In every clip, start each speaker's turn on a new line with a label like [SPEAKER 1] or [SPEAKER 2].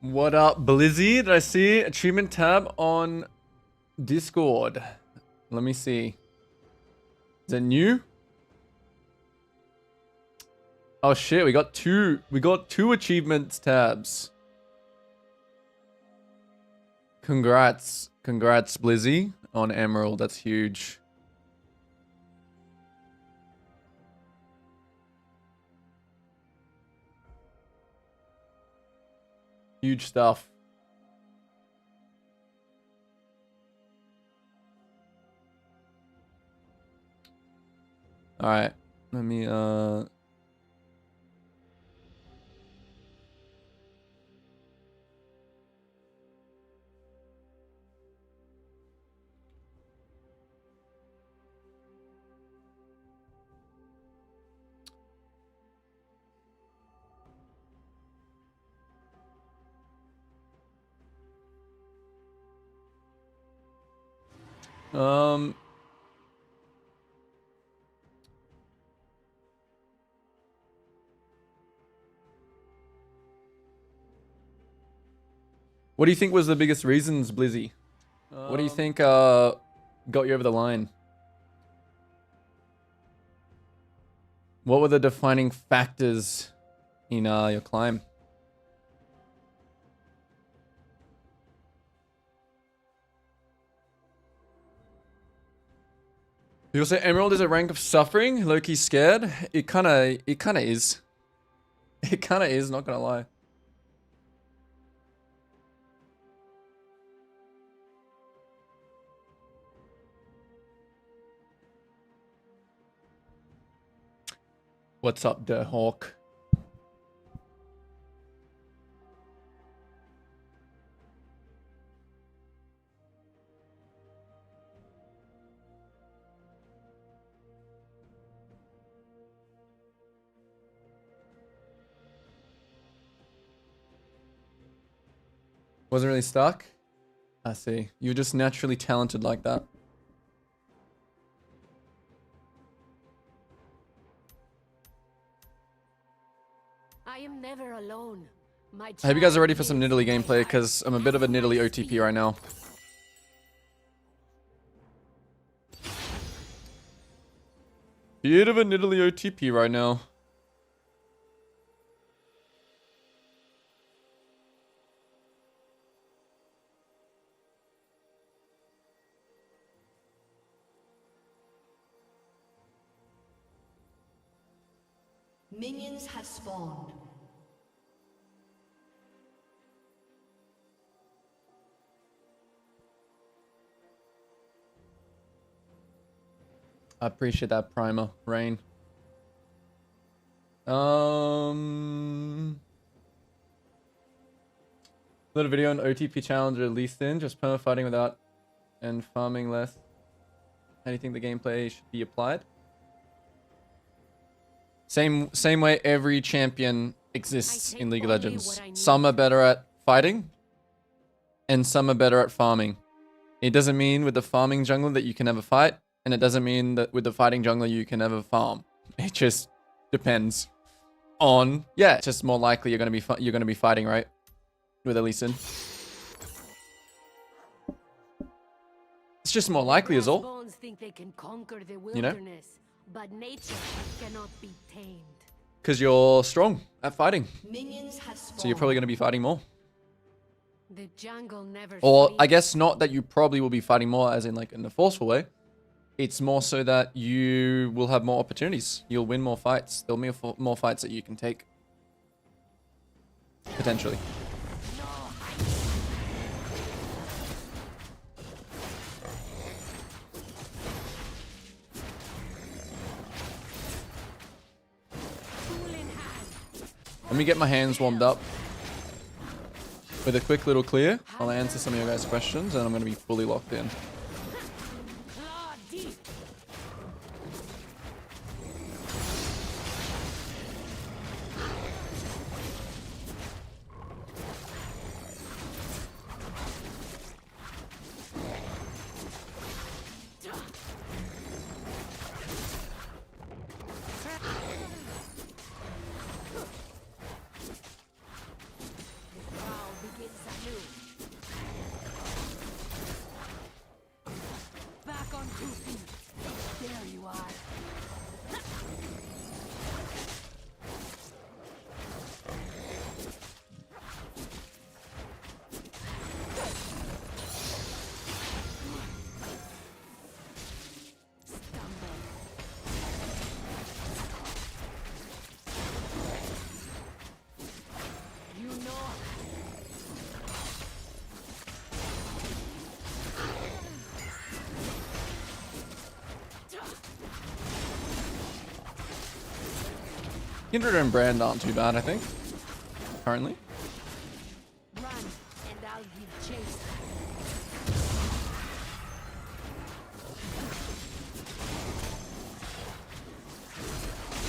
[SPEAKER 1] What up, Blizzy? Did I see achievement tab on Discord? Let me see. Is it new? Oh shit, we got two achievements tabs. Congrats, Blizzy, on Emerald. That's huge. Huge stuff. All right, let me what do you think was the biggest reasons, Blizzy? What do you think got you over the line? What were the defining factors in your climb? You'll say Emerald is a rank of suffering, low-key scared. It kinda is. It kinda is, not gonna lie. What's up, Der Hawk? Wasn't really stuck? I see. You're just naturally talented like that.
[SPEAKER 2] I am never alone. I
[SPEAKER 1] hope you guys are ready for some Nidalee gameplay, because I'm a bit of a Nidalee OTP right now. Bit of a Nidalee OTP right now.
[SPEAKER 3] Minions have spawned.
[SPEAKER 1] I appreciate that primer, Rain. Let a video on OTP challenge released in just perma fighting without and farming less. How do you think the gameplay should be applied? Same way every champion exists in League of Legends. Some are better at fighting, and some are better at farming. It doesn't mean with the farming jungler that you can never fight, and it doesn't mean that with the fighting jungler you can never farm. It just depends on, yeah, it's just more likely you're gonna be fighting, right, with Lee Sin. It's just more likely is all. You know?
[SPEAKER 2] But nature cannot be tamed.
[SPEAKER 1] Because you're strong at fighting.
[SPEAKER 3] Minions have spawned.
[SPEAKER 1] So you're probably going to be fighting more.
[SPEAKER 2] The jungle never
[SPEAKER 1] Or
[SPEAKER 2] sleeps.
[SPEAKER 1] I guess not that you probably will be fighting more as in like in a forceful way. It's more so that you will have more opportunities. You'll win more fights. There'll be more fights that you can take. Potentially. Let me get my hands warmed up with a quick little clear. I'll answer some of your guys' questions and I'm going to be fully locked in. Kindred and Brand aren't too bad, I think. Currently.
[SPEAKER 2] Run, and I'll give chase.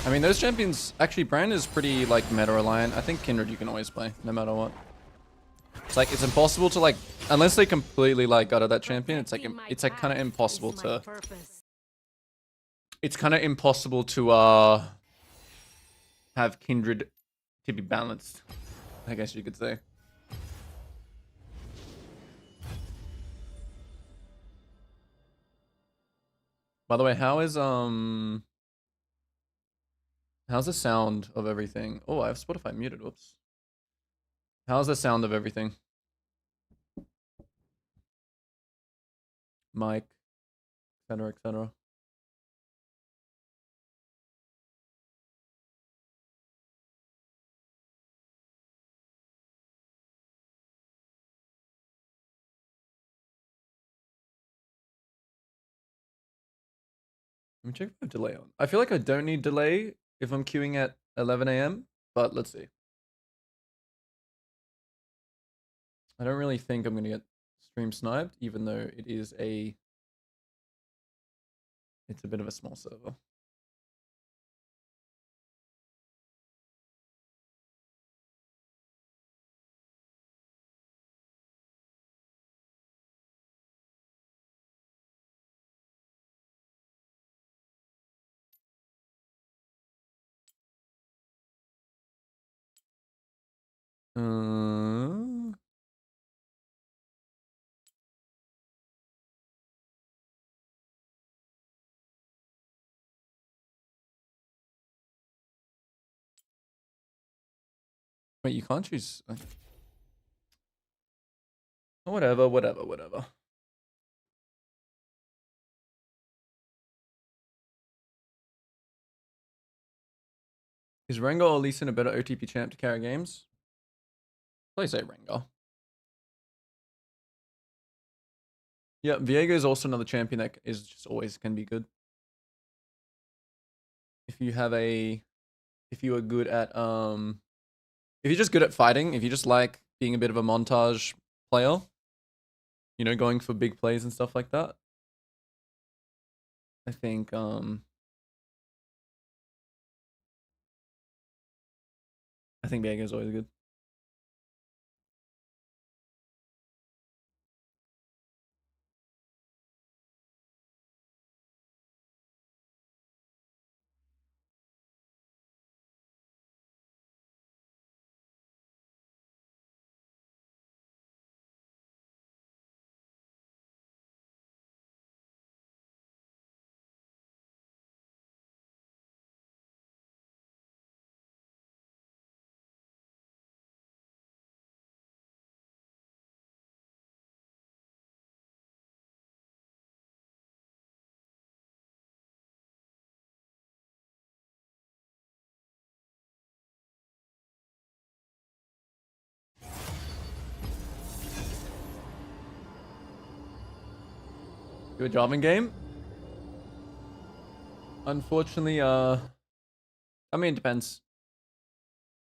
[SPEAKER 1] I mean, those champions... Actually, Brand is pretty, like, meta-reliant. I think Kindred you can always play, no matter what. It's like, it's impossible to, like... Unless they completely, like, gutted that champion, it's like kind of impossible to... It's kind of impossible to, have Kindred to be balanced, I guess you could say. By the way, how's the sound of everything? Oh, I have Spotify muted, whoops. How's the sound of everything? Mic, etc, etc. Let me check if I have delay on. I feel like I don't need delay if I'm queuing at 11 AM, but let's see. I don't really think I'm going to get stream sniped, even though it's a bit of a small server. Wait, you can't choose. Okay. Whatever. Is Rengar or Lee Sin a better OTP champ to carry games? Please say Rengar. Yeah, Viego is also another champion that is just always can be good. If you are good at if you're just good at fighting, if you just like being a bit of a montage player, you know, going for big plays and stuff like that, I think Viego is always good. Do a job in game? Unfortunately, I mean, it depends.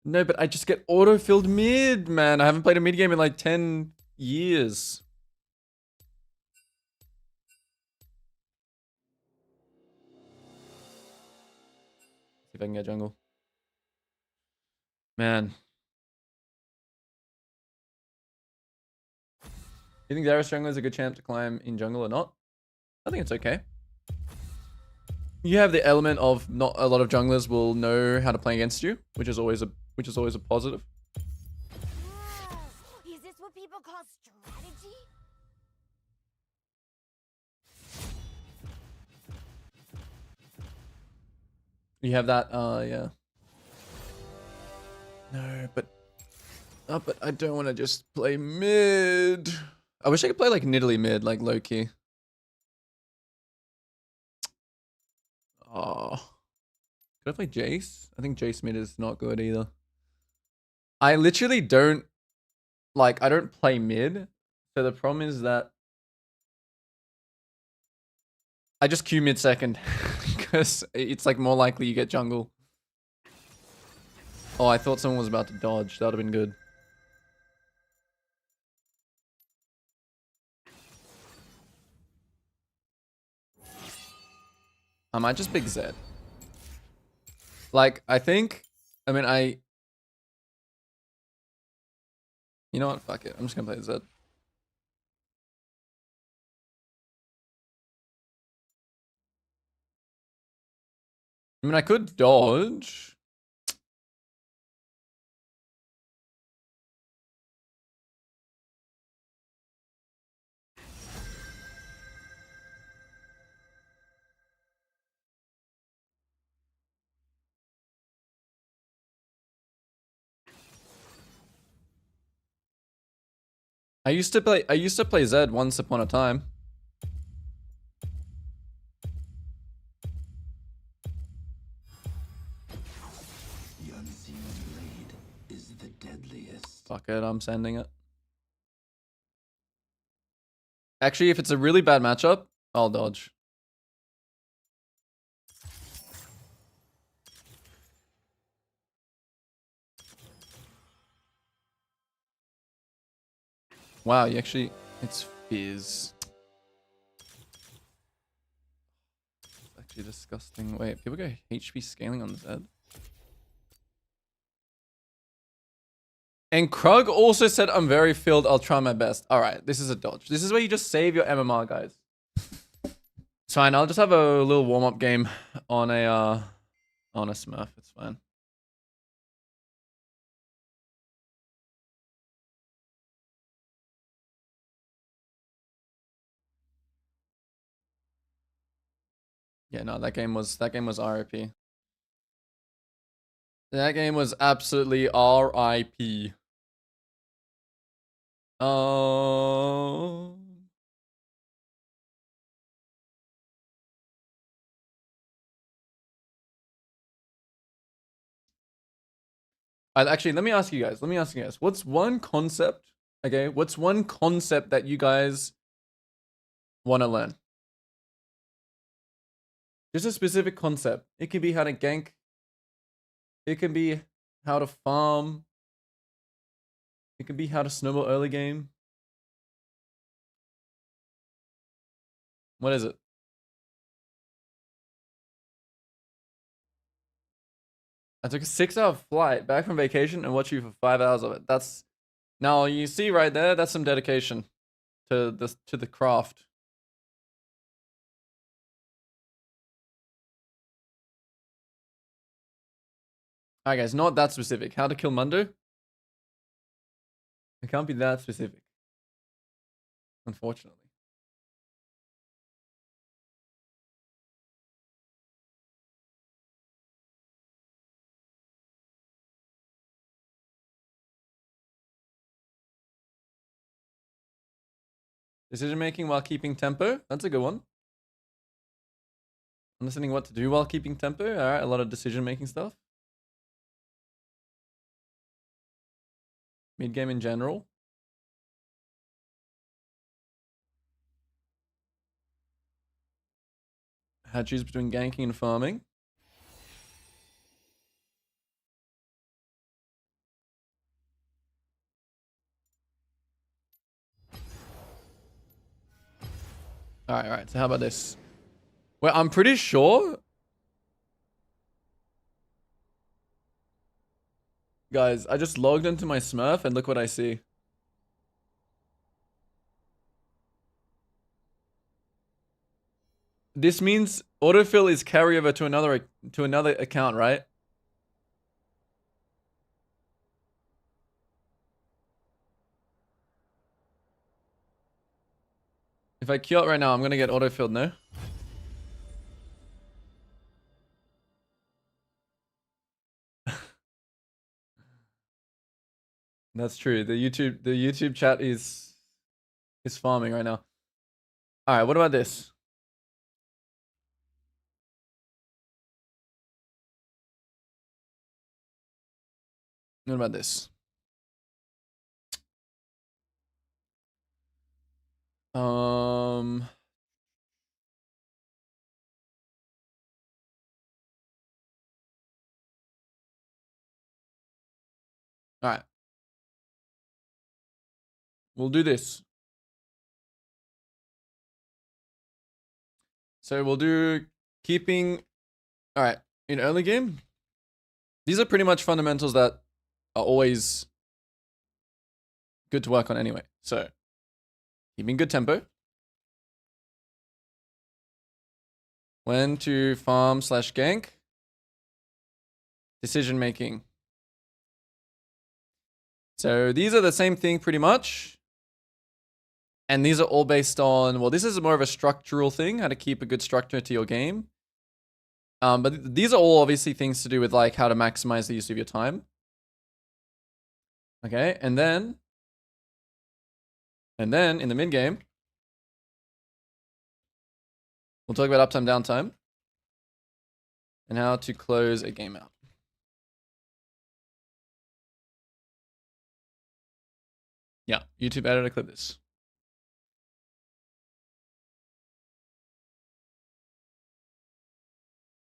[SPEAKER 1] No, but I just get auto-filled mid, man. I haven't played a mid game in like 10 years. See if I can get jungle. Man. Do you think Darius jungle is a good champ to climb in jungle or not? I think it's okay. You have the element of not a lot of junglers will know how to play against you, which is always a positive.
[SPEAKER 2] Is this what people call strategy?
[SPEAKER 1] You have that, yeah. No, but I don't want to just play mid. I wish I could play like Nidalee mid, like low key. Oh, could I play Jace? I think Jace mid is not good either. I literally don't like. I don't play mid, so the problem is that I just queue mid second because it's like more likely you get jungle. Oh, I thought someone was about to dodge. That would have been good. I might just big Z. Like, I think... I mean, You know what? Fuck it. I'm just gonna play Z. I mean, I could dodge. I used to play Z once upon a time.
[SPEAKER 4] The unseen blade is the deadliest.
[SPEAKER 1] Fuck it, I'm sending it. Actually, if it's a really bad matchup, I'll dodge. Wow, you actually... It's Fizz. It's actually disgusting. Wait, people go HP scaling on Z? And Krug also said, I'm very filled, I'll try my best. Alright, this is a dodge. This is where you just save your MMR, guys. It's fine, I'll just have a little warm-up game on a Smurf. It's fine. Yeah, no, that game was RIP. That game was absolutely RIP. Actually, let me ask you guys. What's one concept? Okay, what's one concept that you guys want to learn? Just a specific concept. It can be how to gank. It can be how to farm. It can be how to snowball early game. What is it? I took a 6-hour flight back from vacation and watched you for 5 hours of it. That's... Now, you see right there, that's some dedication to the craft. Alright guys, not that specific. How to kill Mundo? It can't be that specific. Unfortunately. Decision making while keeping tempo. That's a good one. Understanding what to do while keeping tempo. Alright, a lot of decision making stuff. Mid game in general. How to choose between ganking and farming. Alright. So how about this? Well, I'm pretty sure... Guys, I just logged into my Smurf and look what I see. This means autofill is carryover to another account, right? If I queue out right now, I'm gonna get autofilled, no? That's true. The YouTube chat is farming right now. All right, what about this? What about this? Um All right. We'll do this. So we'll do keeping. All right. In early game, these are pretty much fundamentals that are always good to work on anyway. So keeping good tempo. When to farm / gank. Decision making. So these are the same thing pretty much. And these are all based on, well, this is more of a structural thing, how to keep a good structure to your game. But these are all obviously things to do with like how to maximize the use of your time. Okay, and then in the mid game, we'll talk about uptime, downtime, and how to close a game out. Yeah, YouTube editor, clip this.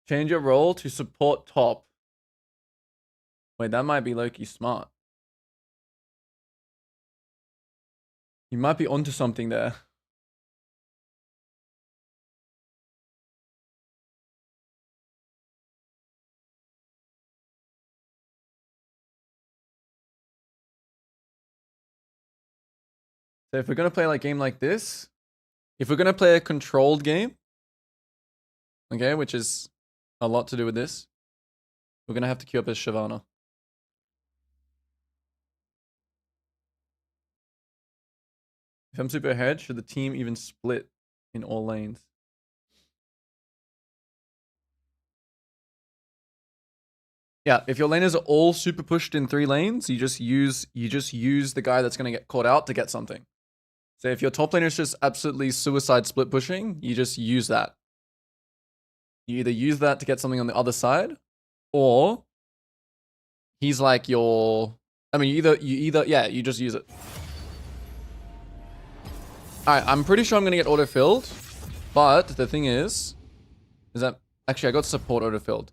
[SPEAKER 1] Change your role to support top. Wait, that might be low-key smart. You might be onto something there. So if we're going to play like a game like this, if we're going to play a controlled game, okay, which is a lot to do with this, we're going to have to queue up as Shyvana. If I'm super ahead, should the team even split in all lanes? Yeah, if your laners are all super pushed in 3 lanes, you just use the guy that's going to get caught out to get something. So if your top laner is just absolutely suicide split pushing, you just use that. You either use that to get something on the other side, or he's like your, I mean, you just use it. Alright, I'm pretty sure I'm gonna get auto-filled, but the thing is that, actually I got support auto-filled.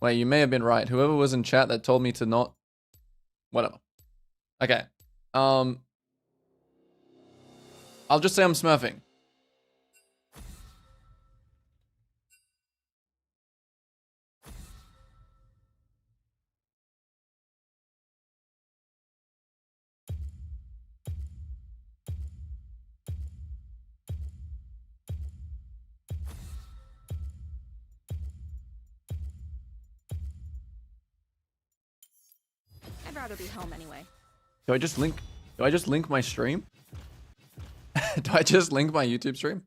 [SPEAKER 1] Wait, you may have been right. Whoever was in chat that told me to not, whatever. Okay. I'll just say I'm smurfing.
[SPEAKER 5] I'd rather be home anyway.
[SPEAKER 1] Do I just link my stream? Do I just link my YouTube stream?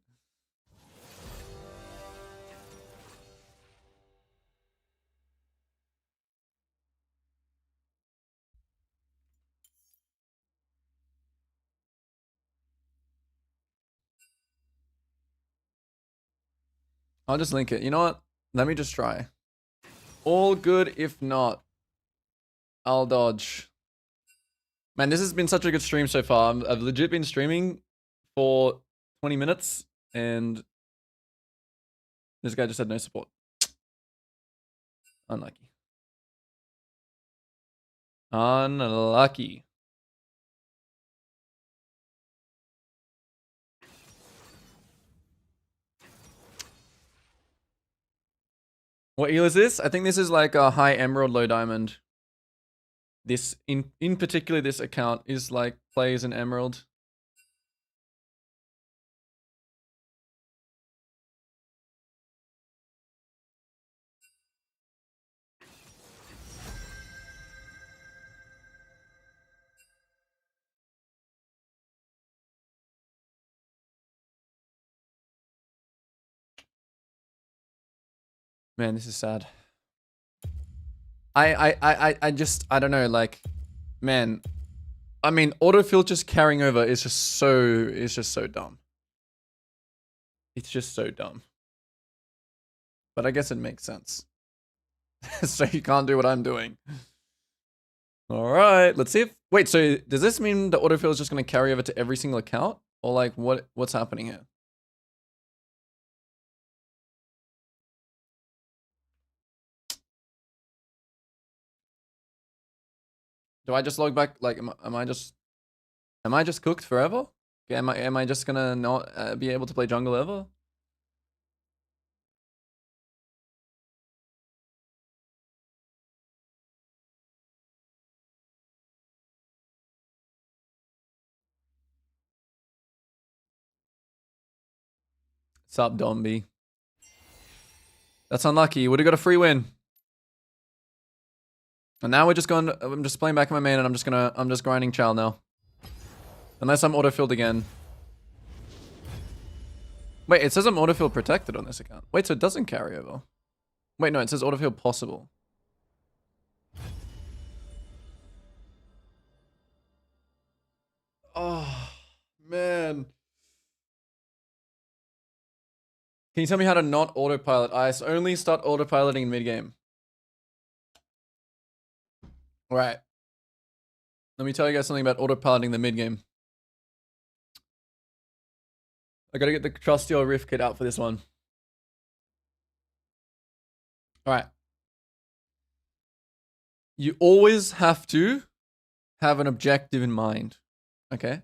[SPEAKER 1] I'll just link it. You know what? Let me just try. All good if not. I'll dodge. Man, this has been such a good stream so far. I've legit been streaming for 20 minutes and this guy just had no support. Unlucky. Unlucky. What eel is this? I think this is like a high emerald, low diamond. This in particular, this account is like plays an emerald. Man, this is sad. I don't know, like, man. I mean, autofill just carrying over is just so dumb. It's just so dumb. But I guess it makes sense. So you can't do what I'm doing. Alright, let's see if... Wait, so does this mean the autofill is just going to carry over to every single account? Or like, what's happening here? Do I just log back? Like, am I just cooked forever? Okay, am I just gonna not be able to play jungle ever? Sup, Domby? That's unlucky. You would have got a free win. And now we're just going. I'm just playing back in my main, and I'm just grinding Chall now. Unless I'm autofilled again. Wait, it says I'm autofill protected on this account. Wait, so it doesn't carry over. Wait, no, it says autofill possible. Oh, man. Can you tell me how to not autopilot ice? Only start autopiloting in mid-game. Alright. Let me tell you guys something about autopiloting the mid-game. I gotta get the trusty old riff kit out for this one. Alright. You always have to have an objective in mind. Okay?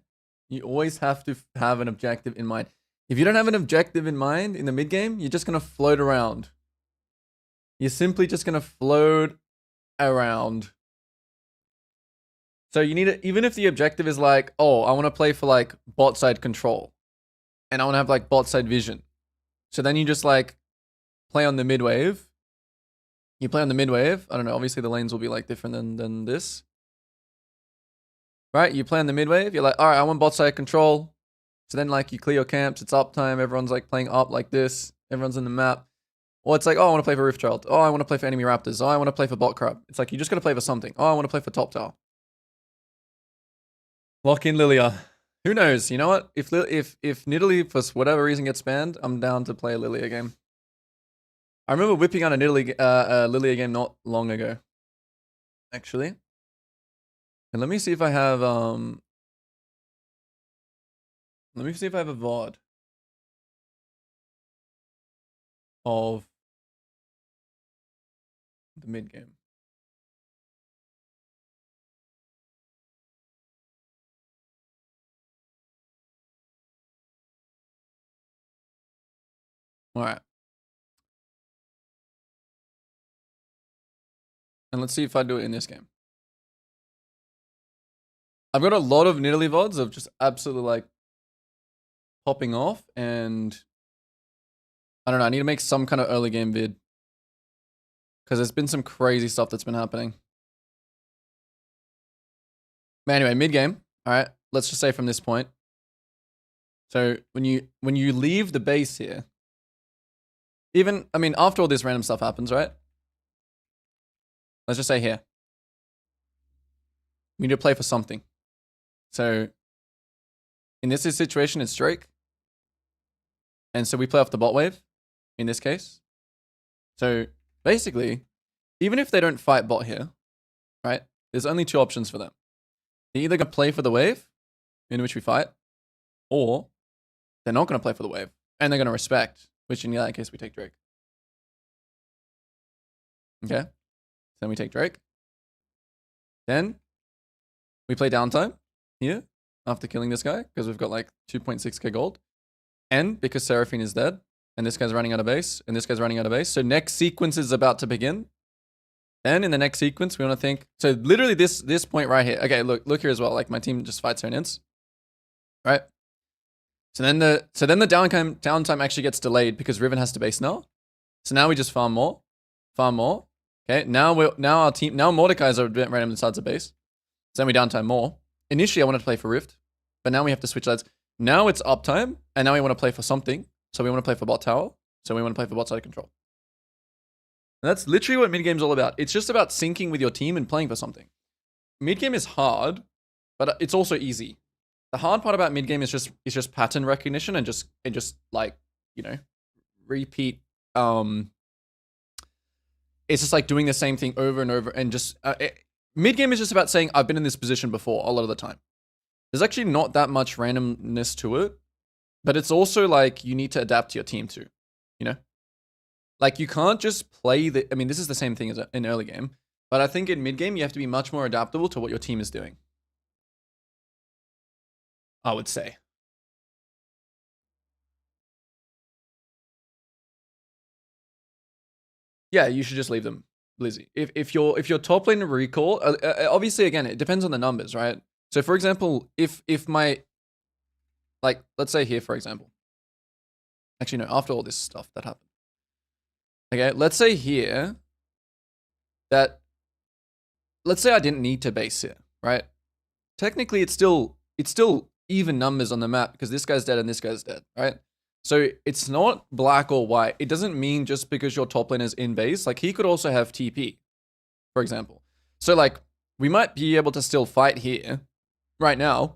[SPEAKER 1] You always have to have an objective in mind. If you don't have an objective in mind in the mid game, you're just gonna float around. You're simply just gonna float around. So you need to, even if the objective is like, oh, I want to play for like bot side control, and I want to have like bot side vision. So then you just like play on the mid wave. You play on the mid wave. I don't know. Obviously the lanes will be like different than this. Right? You play on the mid wave. You're like, all right, I want bot side control. So then like you clear your camps. It's up time. Everyone's like playing up like this. Everyone's in the map. Or it's like, oh, I want to play for Rift Child. Oh, I want to play for enemy Raptors. Oh, I want to play for bot crab. It's like you just got to play for something. Oh, I want to play for top tower. Lock in Lilia. Who knows? You know what? If Nidalee for whatever reason gets banned, I'm down to play a Lilia game. I remember whipping out a Lilia game not long ago. Actually. And let me see if I have let me see if I have a VOD of the mid game. All right. And let's see if I do it in this game. I've got a lot of Nidalee VODs of just absolutely like popping off, and I don't know, I need to make some kind of early game vid. Because there's been some crazy stuff that's been happening. But anyway, mid game. Alright, let's just say from this point. So when you leave the base here, even, I mean, after all this random stuff happens, right? Let's just say here. We need to play for something. So in this situation, it's Drake. And so we play off the bot wave, in this case. So basically, even if they don't fight bot here, right? There's only two options for them. They're either going to play for the wave, in which we fight, or they're not going to play for the wave, and they're going to respect, which in that case we take Drake. Okay? Then we take Drake. Then we play downtime here after killing this guy, because we've got like 2.6k gold. And because Seraphine is dead, and this guy's running out of base, and this guy's running out of base. So next sequence is about to begin. And in the next sequence, we want to think, so literally this point right here. Okay, look here as well. Like my team just fights her ints. Right? So then the downtime actually gets delayed because Riven has to base now. So now we just farm more. Farm more. Okay, now Mordecai's randomly decides a base. So then we downtime more. Initially I wanted to play for Rift, but now we have to switch lads. Now it's uptime, and now we want to play for something. So we want to play for bot tower. So we want to play for bot side control. And that's literally what mid game's all about. It's just about syncing with your team and playing for something. Mid game is hard, but it's also easy. The hard part about mid game is just pattern recognition and just like, you know, repeat. It's just like doing the same thing over and over, and just mid game is just about saying I've been in this position before a lot of the time. There's actually not that much randomness to it, but it's also like you need to adapt to your team too, you know? Like you can't just play I mean, this is the same thing as in early game. But I think in mid game, you have to be much more adaptable to what your team is doing. I would say. Yeah, you should just leave them, Blizzy. If your top lane recall, obviously again it depends on the numbers, right? So for example, if my, like, let's say here for example, actually no, after all this stuff that happened, okay, let's say here that, let's say I didn't need to base here, right? Technically it's still even numbers on the map because this guy's dead and this guy's dead, right? So it's not black or white. It doesn't mean just because your top lane is in base, like he could also have TP, for example. So like we might be able to still fight here right now,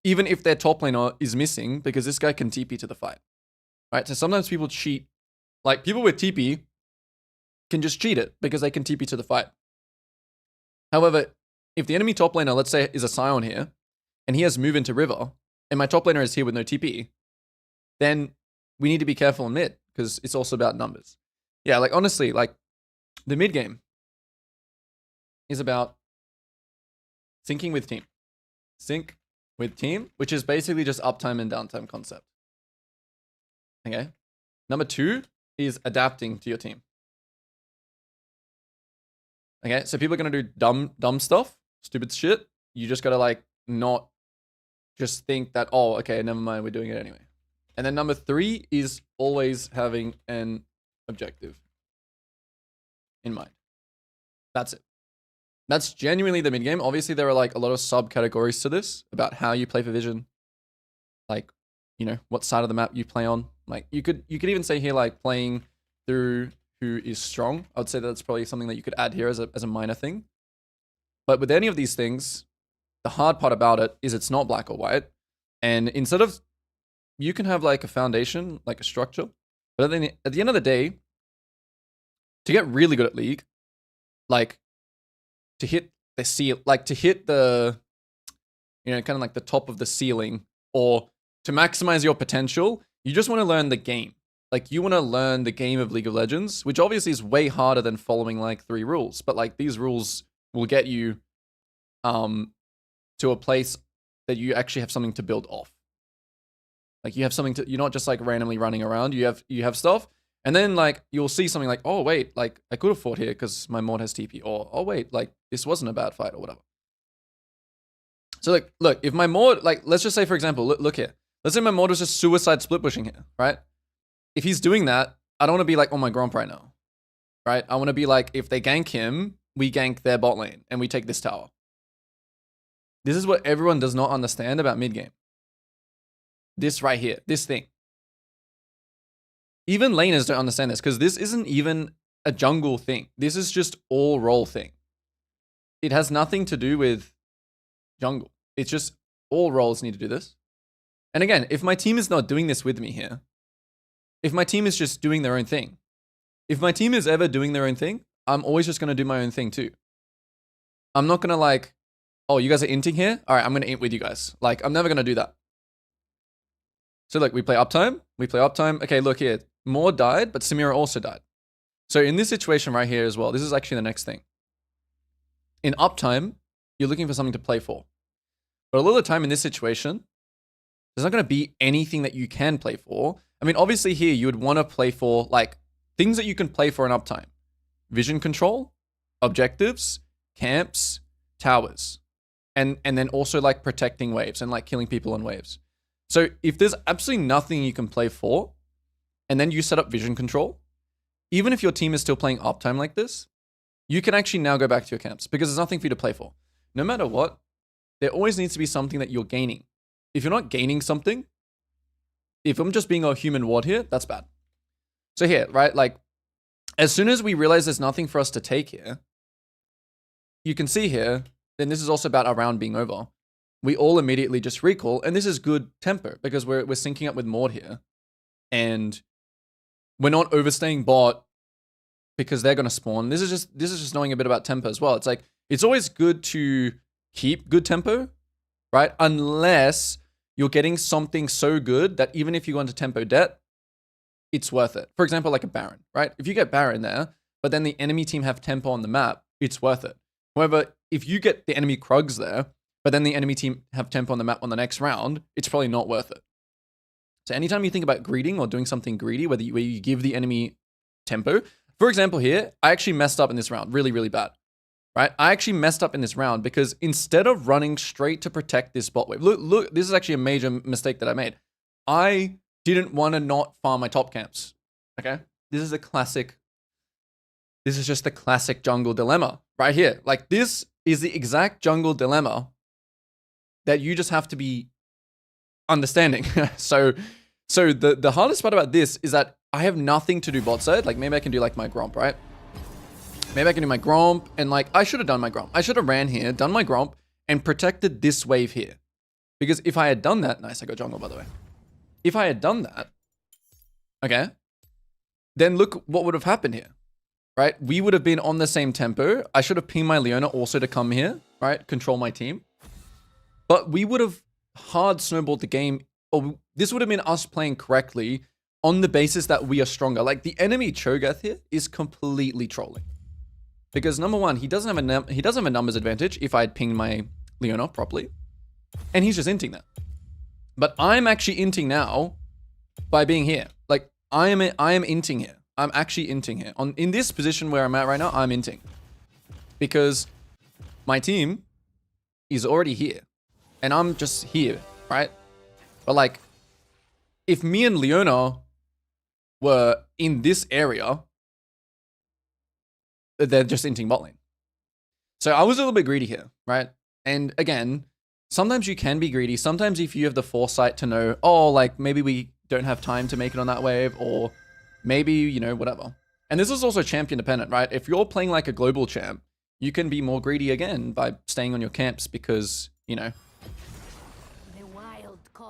[SPEAKER 1] even if their top laner is missing because this guy can TP to the fight, right? So sometimes people cheat, like people with TP can just cheat it because they can TP to the fight. However, if the enemy top laner, let's say is a Scion here, and he has move into river, and my top laner is here with no TP, then we need to be careful in mid because it's also about numbers. Yeah, like honestly, like the mid game is about syncing with team. Sync with team, which is basically just uptime and downtime concept. Okay. Number 2 is adapting to your team. Okay, so people are going to do dumb stuff, stupid shit. You just got to like not just think that, oh, okay, never mind, we're doing it anyway. And then number 3 is always having an objective in mind. That's it. That's genuinely the mid game. Obviously, there are like a lot of subcategories to this about how you play for vision. Like, you know, what side of the map you play on. Like you could even say here like playing through who is strong. I would say that's probably something that you could add here as a minor thing. But with any of these things, the hard part about it is it's not black or white. And instead of, you can have like a foundation, like a structure. But then at the end of the day, to get really good at League, like to hit the seal, like to hit the, you know, kind of like the top of the ceiling, or to maximize your potential, you just want to learn the game. Like you want to learn the game of League of Legends, which obviously is way harder than following like 3 rules. But like these rules will get you to a place that you actually have something to build off. Like you have something to, you're not just like randomly running around. You have stuff, and then like you'll see something like, oh wait, like I could have fought here because my mod has TP, or oh wait, like this wasn't a bad fight or whatever. So like, look, if my mod, like let's just say for example, look here. Let's say my mod was just suicide split pushing here, right? If he's doing that, I don't want to be like, oh my gromp right now, right? I want to be like, if they gank him, we gank their bot lane and we take this tower. This is what everyone does not understand about mid game. This right here, this thing. Even laners don't understand this because this isn't even a jungle thing. This is just all role thing. It has nothing to do with jungle. It's just all roles need to do this. And again, if my team is not doing this with me here, if my team is just doing their own thing, if my team is ever doing their own thing, I'm always just going to do my own thing too. I'm not going to like, oh, you guys are inting here? All right, I'm going to int with you guys. Like, I'm never going to do that. So look, we play uptime. Okay, look here. Moore died, but Samira also died. So in this situation right here as well, this is actually the next thing. In uptime, you're looking for something to play for. But a lot of the time in this situation, there's not going to be anything that you can play for. I mean, obviously here, you would want to play for like things that you can play for in uptime. Vision control, objectives, camps, towers. And then also like protecting waves and like killing people on waves. So if there's absolutely nothing you can play for, and then you set up vision control, even if your team is still playing uptime like this, you can actually now go back to your camps because there's nothing for you to play for. No matter what, there always needs to be something that you're gaining. If you're not gaining something, if I'm just being a human ward here, that's bad. So here, right, like as soon as we realize there's nothing for us to take here, you can see here, then this is also about our round being over. We all immediately just recall, and this is good tempo because we're syncing up with Maud here, and we're not overstaying bot because they're gonna spawn. This is just knowing a bit about tempo as well. It's like it's always good to keep good tempo, right? Unless you're getting something so good that even if you go into tempo debt, it's worth it. For example, like a Baron, right? If you get Baron there, but then the enemy team have tempo on the map, it's worth it. However, if you get the enemy Krugs there, but then the enemy team have tempo on the map on the next round, it's probably not worth it. So anytime you think about greeding or doing something greedy, where you give the enemy tempo, for example here, I actually messed up in this round, really, really bad, right? I actually messed up in this round because instead of running straight to protect this bot wave, look, this is actually a major mistake that I made. I didn't want to not farm my top camps, okay? This is just the classic jungle dilemma right here. Like, this is the exact jungle dilemma that you just have to be understanding. so the hardest part about this is that I have nothing to do bot side. Like, maybe I can do like my Gromp, right? Maybe I can do my Gromp, and like, I should have done my Gromp. I should have ran here, done my Gromp, and protected this wave here. Because if I had done that, nice, I got jungle, by the way. If I had done that, okay, then look what would have happened here, right? We would have been on the same tempo. I should have pinged my Leona also to come here, right? Control my team. But we would have hard snowballed the game, or this would have been us playing correctly on the basis that we are stronger. Like, the enemy Cho'Gath here is completely trolling. Because number one, he doesn't have a numbers advantage if I had pinged my Leona properly. And he's just inting that. But I'm actually inting now by being here. Like, I am inting here. I'm actually inting here. In this position where I'm at right now, I'm inting. Because my team is already here. And I'm just here, right? But like, if me and Leona were in this area, they're just inting bot lane. So I was a little bit greedy here, right? And again, sometimes you can be greedy. Sometimes if you have the foresight to know, oh, like maybe we don't have time to make it on that wave, or maybe, you know, whatever. And this is also champion dependent, right? If you're playing like a global champ, you can be more greedy again by staying on your camps because, you know,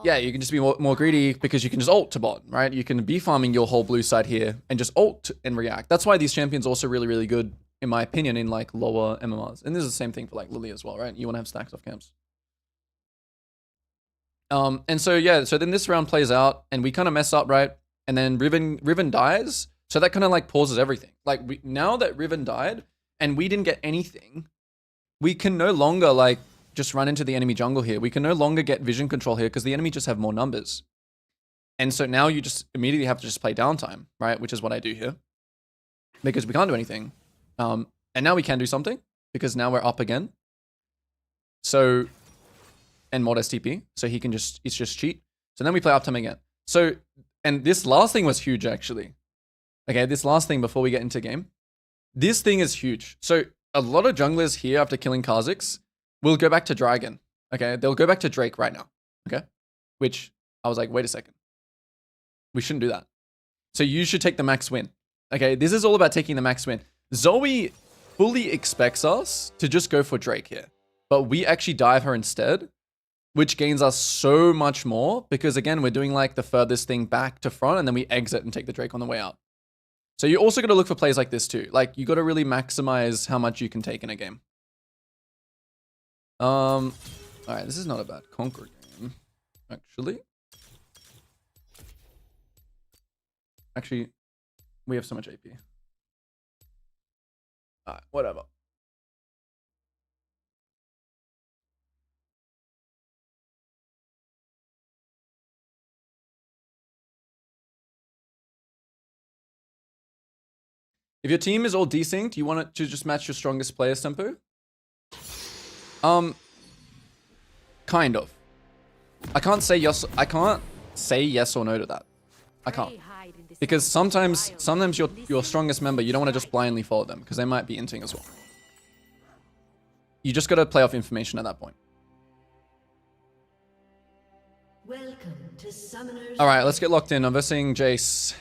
[SPEAKER 1] yeah, you can just be more greedy because you can just ult to bot, right? You can be farming your whole blue side here and just ult and react. That's why these champions are also really, really good, in my opinion, in like lower MMRs. And this is the same thing for like Lily as well, right? You want to have stacks off camps. And so, yeah, so then this round plays out and we kind of mess up, right? And then Riven dies. So that kind of like pauses everything. Like, now that Riven died and we didn't get anything, we can no longer like just run into the enemy jungle here. We can no longer get vision control here because the enemy just have more numbers. And so now you just immediately have to just play downtime, right? Which is what I do here. Because we can't do anything. And now we can do something because now we're up again. So, and mod STP. So he can just, it's just cheat. So then we play uptime again. So, and this last thing was huge actually. Okay, this last thing before we get into game. This thing is huge. So a lot of junglers here after killing Kha'Zix will go back to Dragon. Okay, they'll go back to Drake right now. Okay, which I was like, wait a second. We shouldn't do that. So you should take the max win. Okay, this is all about taking the max win. Zoe fully expects us to just go for Drake here. But we actually dive her instead, which gains us so much more because again, we're doing like the furthest thing back to front and then we exit and take the Drake on the way out. So you also got to look for plays like this too. Like you got to really maximize how much you can take in a game. All right, this is not a bad Conquer game, actually. Actually, we have so much AP. All right, whatever. If your team is all desynced, you want it to just match your strongest player's tempo? Kind of. I can't say yes or no to that. I can't. Because sometimes your strongest member, you don't want to just blindly follow them because they might be inting as well. You just got to play off information at that point.
[SPEAKER 3] Welcome to Summoners.
[SPEAKER 1] All right, let's get locked in. I'm versing Jace.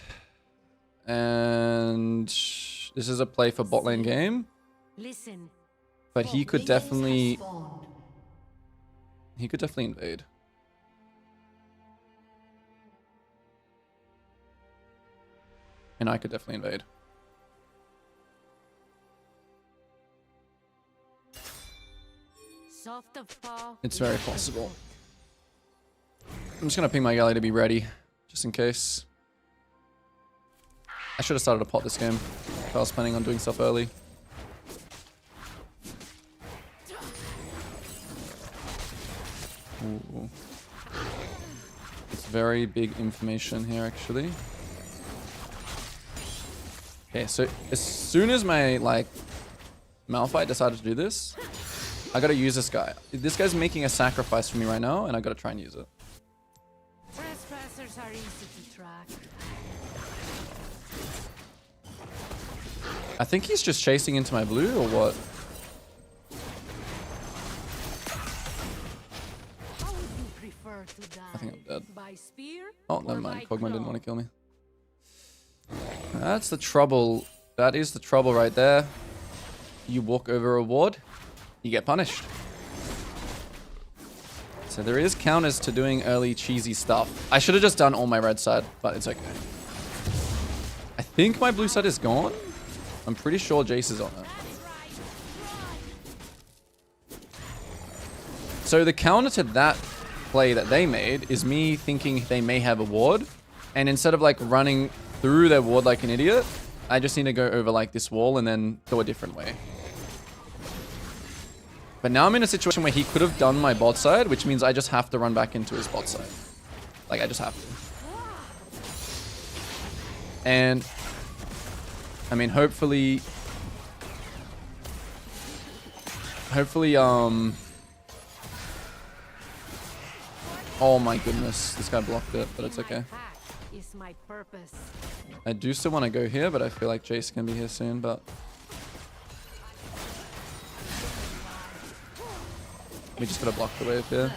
[SPEAKER 1] And this is a play for bot lane game.
[SPEAKER 2] Listen.
[SPEAKER 1] But he could definitely
[SPEAKER 3] Spawned.
[SPEAKER 1] invade. And I could definitely invade. It's very possible. I'm just gonna ping my galley to be ready, just in case. I should have started a pot this game if I was planning on doing stuff early. Ooh. It's very big information here, actually. Okay, so as soon as my, like, Malphite decided to do this, I gotta use this guy. This guy's making a sacrifice for me right now, and I gotta try and use it.
[SPEAKER 2] Trespassers are easy to track.
[SPEAKER 1] I think he's just chasing into my blue, or what?
[SPEAKER 2] How would you prefer to die?
[SPEAKER 1] I think I'm dead.
[SPEAKER 2] By spear?
[SPEAKER 1] Oh,
[SPEAKER 2] or
[SPEAKER 1] never mind.
[SPEAKER 2] by
[SPEAKER 1] Kog'Maw didn't
[SPEAKER 2] claw?
[SPEAKER 1] want to kill me. That's the trouble. That is the trouble right there. You walk over a ward, you get punished. So there is counters to doing early cheesy stuff. I should have just done all my red side, but it's okay. I think my blue side is gone. I'm pretty sure Jace is on it. So the counter to that play that they made is me thinking they may have a ward. And instead of like running through their ward like an idiot, I just need to go over like this wall and then go a different way. But now I'm in a situation where he could have done my bot side, which means I just have to run back into his bot side. Like, I just have to. And, I mean, hopefully, oh my goodness, this guy blocked it, but it's okay.
[SPEAKER 2] Is my purpose.
[SPEAKER 1] I do still want to go here, but I feel like Jace can be here soon, but we just gotta block the wave here.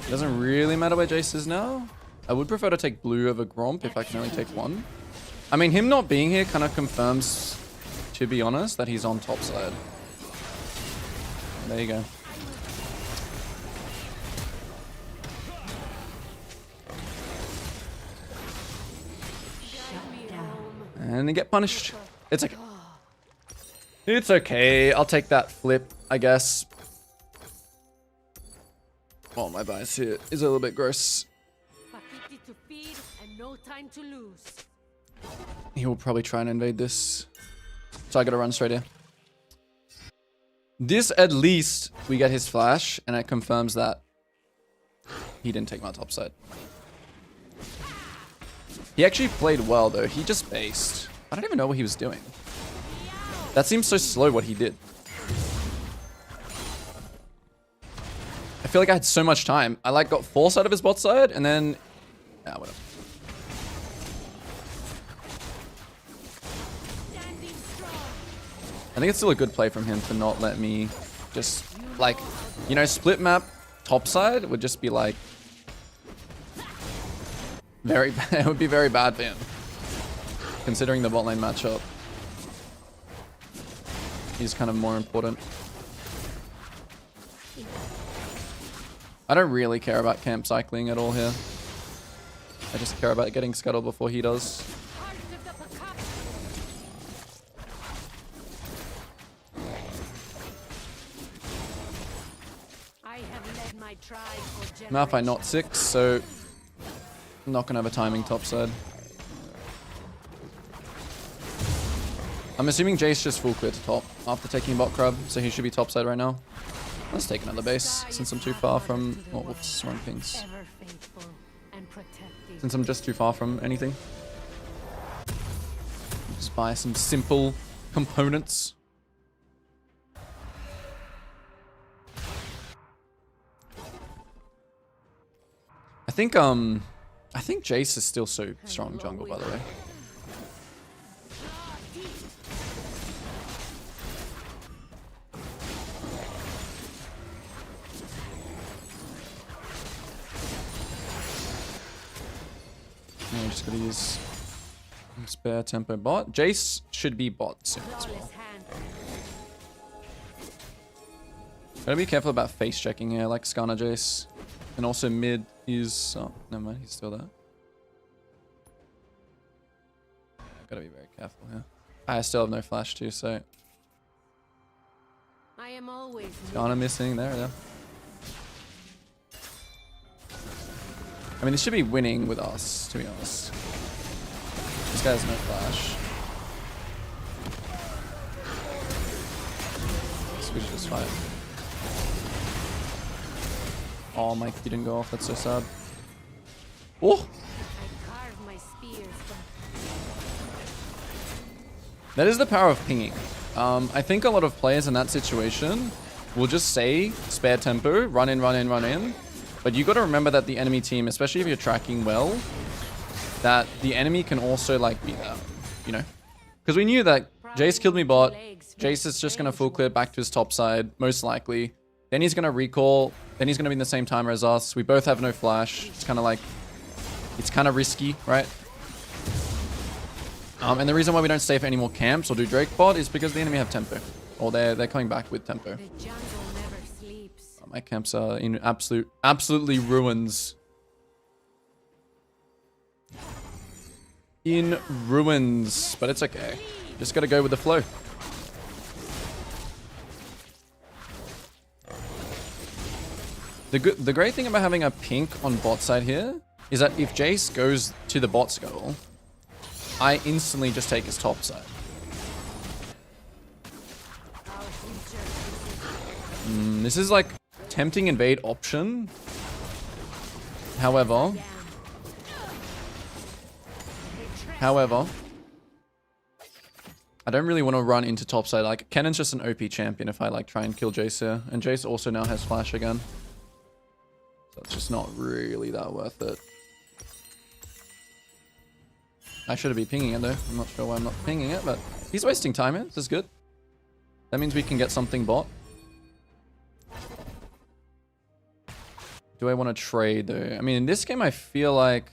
[SPEAKER 1] It doesn't really matter where Jace is now. I would prefer to take blue over Gromp if I can only take one. I mean, him not being here kind of confirms, to be honest, that he's on top side. There you go. And they get punished. It's okay. It's okay. I'll take that flip, I guess. Oh, my bias here is a little bit gross.
[SPEAKER 2] Paquiti to feed and no time to lose.
[SPEAKER 1] He will probably try and invade this. So I gotta run straight here. This, at least, we get his flash, and it confirms that he didn't take my top side. He actually played well, though. He just based. I don't even know what he was doing. That seems so slow, what he did. I feel like I had so much time. I, like, got force out of his bot side, and then... Ah, whatever. I think it's still a good play from him to not let me just, like, you know, split map topside would just be, like, very bad. It would be very bad for him, considering the bot lane matchup. He's kind of more important. I don't really care about camp cycling at all here. I just care about getting scuttled before he does. Malphite not 6, so I'm not gonna have a timing topside. I'm assuming Jace just full clear to top after taking bot crab, so he should be topside right now. Let's take another base since I'm too far from. Oh, whoops, wrong things. Since I'm just too far from anything. Just buy some simple components. I think Jace is still so strong jungle, by the way. Yeah, I'm just gonna use spare tempo bot. Jace should be bot soon as well. Gotta be careful about face checking here, like Skarner Jace. And also mid is... Oh, never mind, he's still there. Gotta be very careful here. I still have no flash too, so...
[SPEAKER 2] I am always
[SPEAKER 1] Skarner missing, there, yeah. I mean, this should be winning with us, to be honest. This guy has no flash. We should just fight. Oh, Mike, you didn't go off. That's so sad. Oh!
[SPEAKER 2] I carve my spears from
[SPEAKER 1] That is the power of pinging. I think a lot of players in that situation will just say, spare tempo, run in, run in, run in. But you got to remember that the enemy team, especially if you're tracking well, that the enemy can also like be there, you know? Because we knew that Jace killed me bot. Jace is just going to full clear back to his top side, most likely. Then he's going to recall. Then he's going to be in the same timer as us. We both have no flash. It's kind of like, it's kind of risky, right? And the reason why we don't stay for any more camps or do Drake bot is because the enemy have tempo. Or they're coming back with tempo.
[SPEAKER 2] the jungle never sleeps.
[SPEAKER 1] My camps are in absolutely ruins. In ruins, but it's okay. Just gotta go with the flow. The great thing about having a pink on bot side here is that if Jace goes to the bot scuttle, I instantly just take his top side.
[SPEAKER 2] Our future is
[SPEAKER 1] This is like tempting invade option. However, I don't really want to run into topside. Like, Cannon's just an OP champion if I like try and kill Jace here. And Jace also now has flash again. So it's just not really that worth it. I should be pinging it though. I'm not sure why I'm not pinging it, but he's wasting time here. This is good. That means we can get something bot. Do I want to trade though? I mean, in this game, I feel like...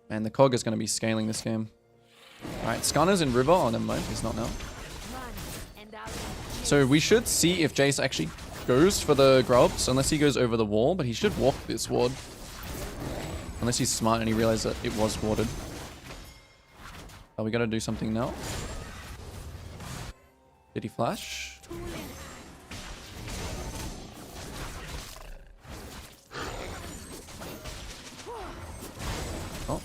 [SPEAKER 1] Man, the cog is going to be scaling this game. Alright, Skarner's in river. Oh, never mind. He's not now.
[SPEAKER 2] run, and I'll
[SPEAKER 1] So we should see if Jace actually goes for the grubs. Unless he goes over the wall. But he should walk this ward. Unless he's smart and he realized that it was warded. Oh, we got to do something now. Did he flash? Oh.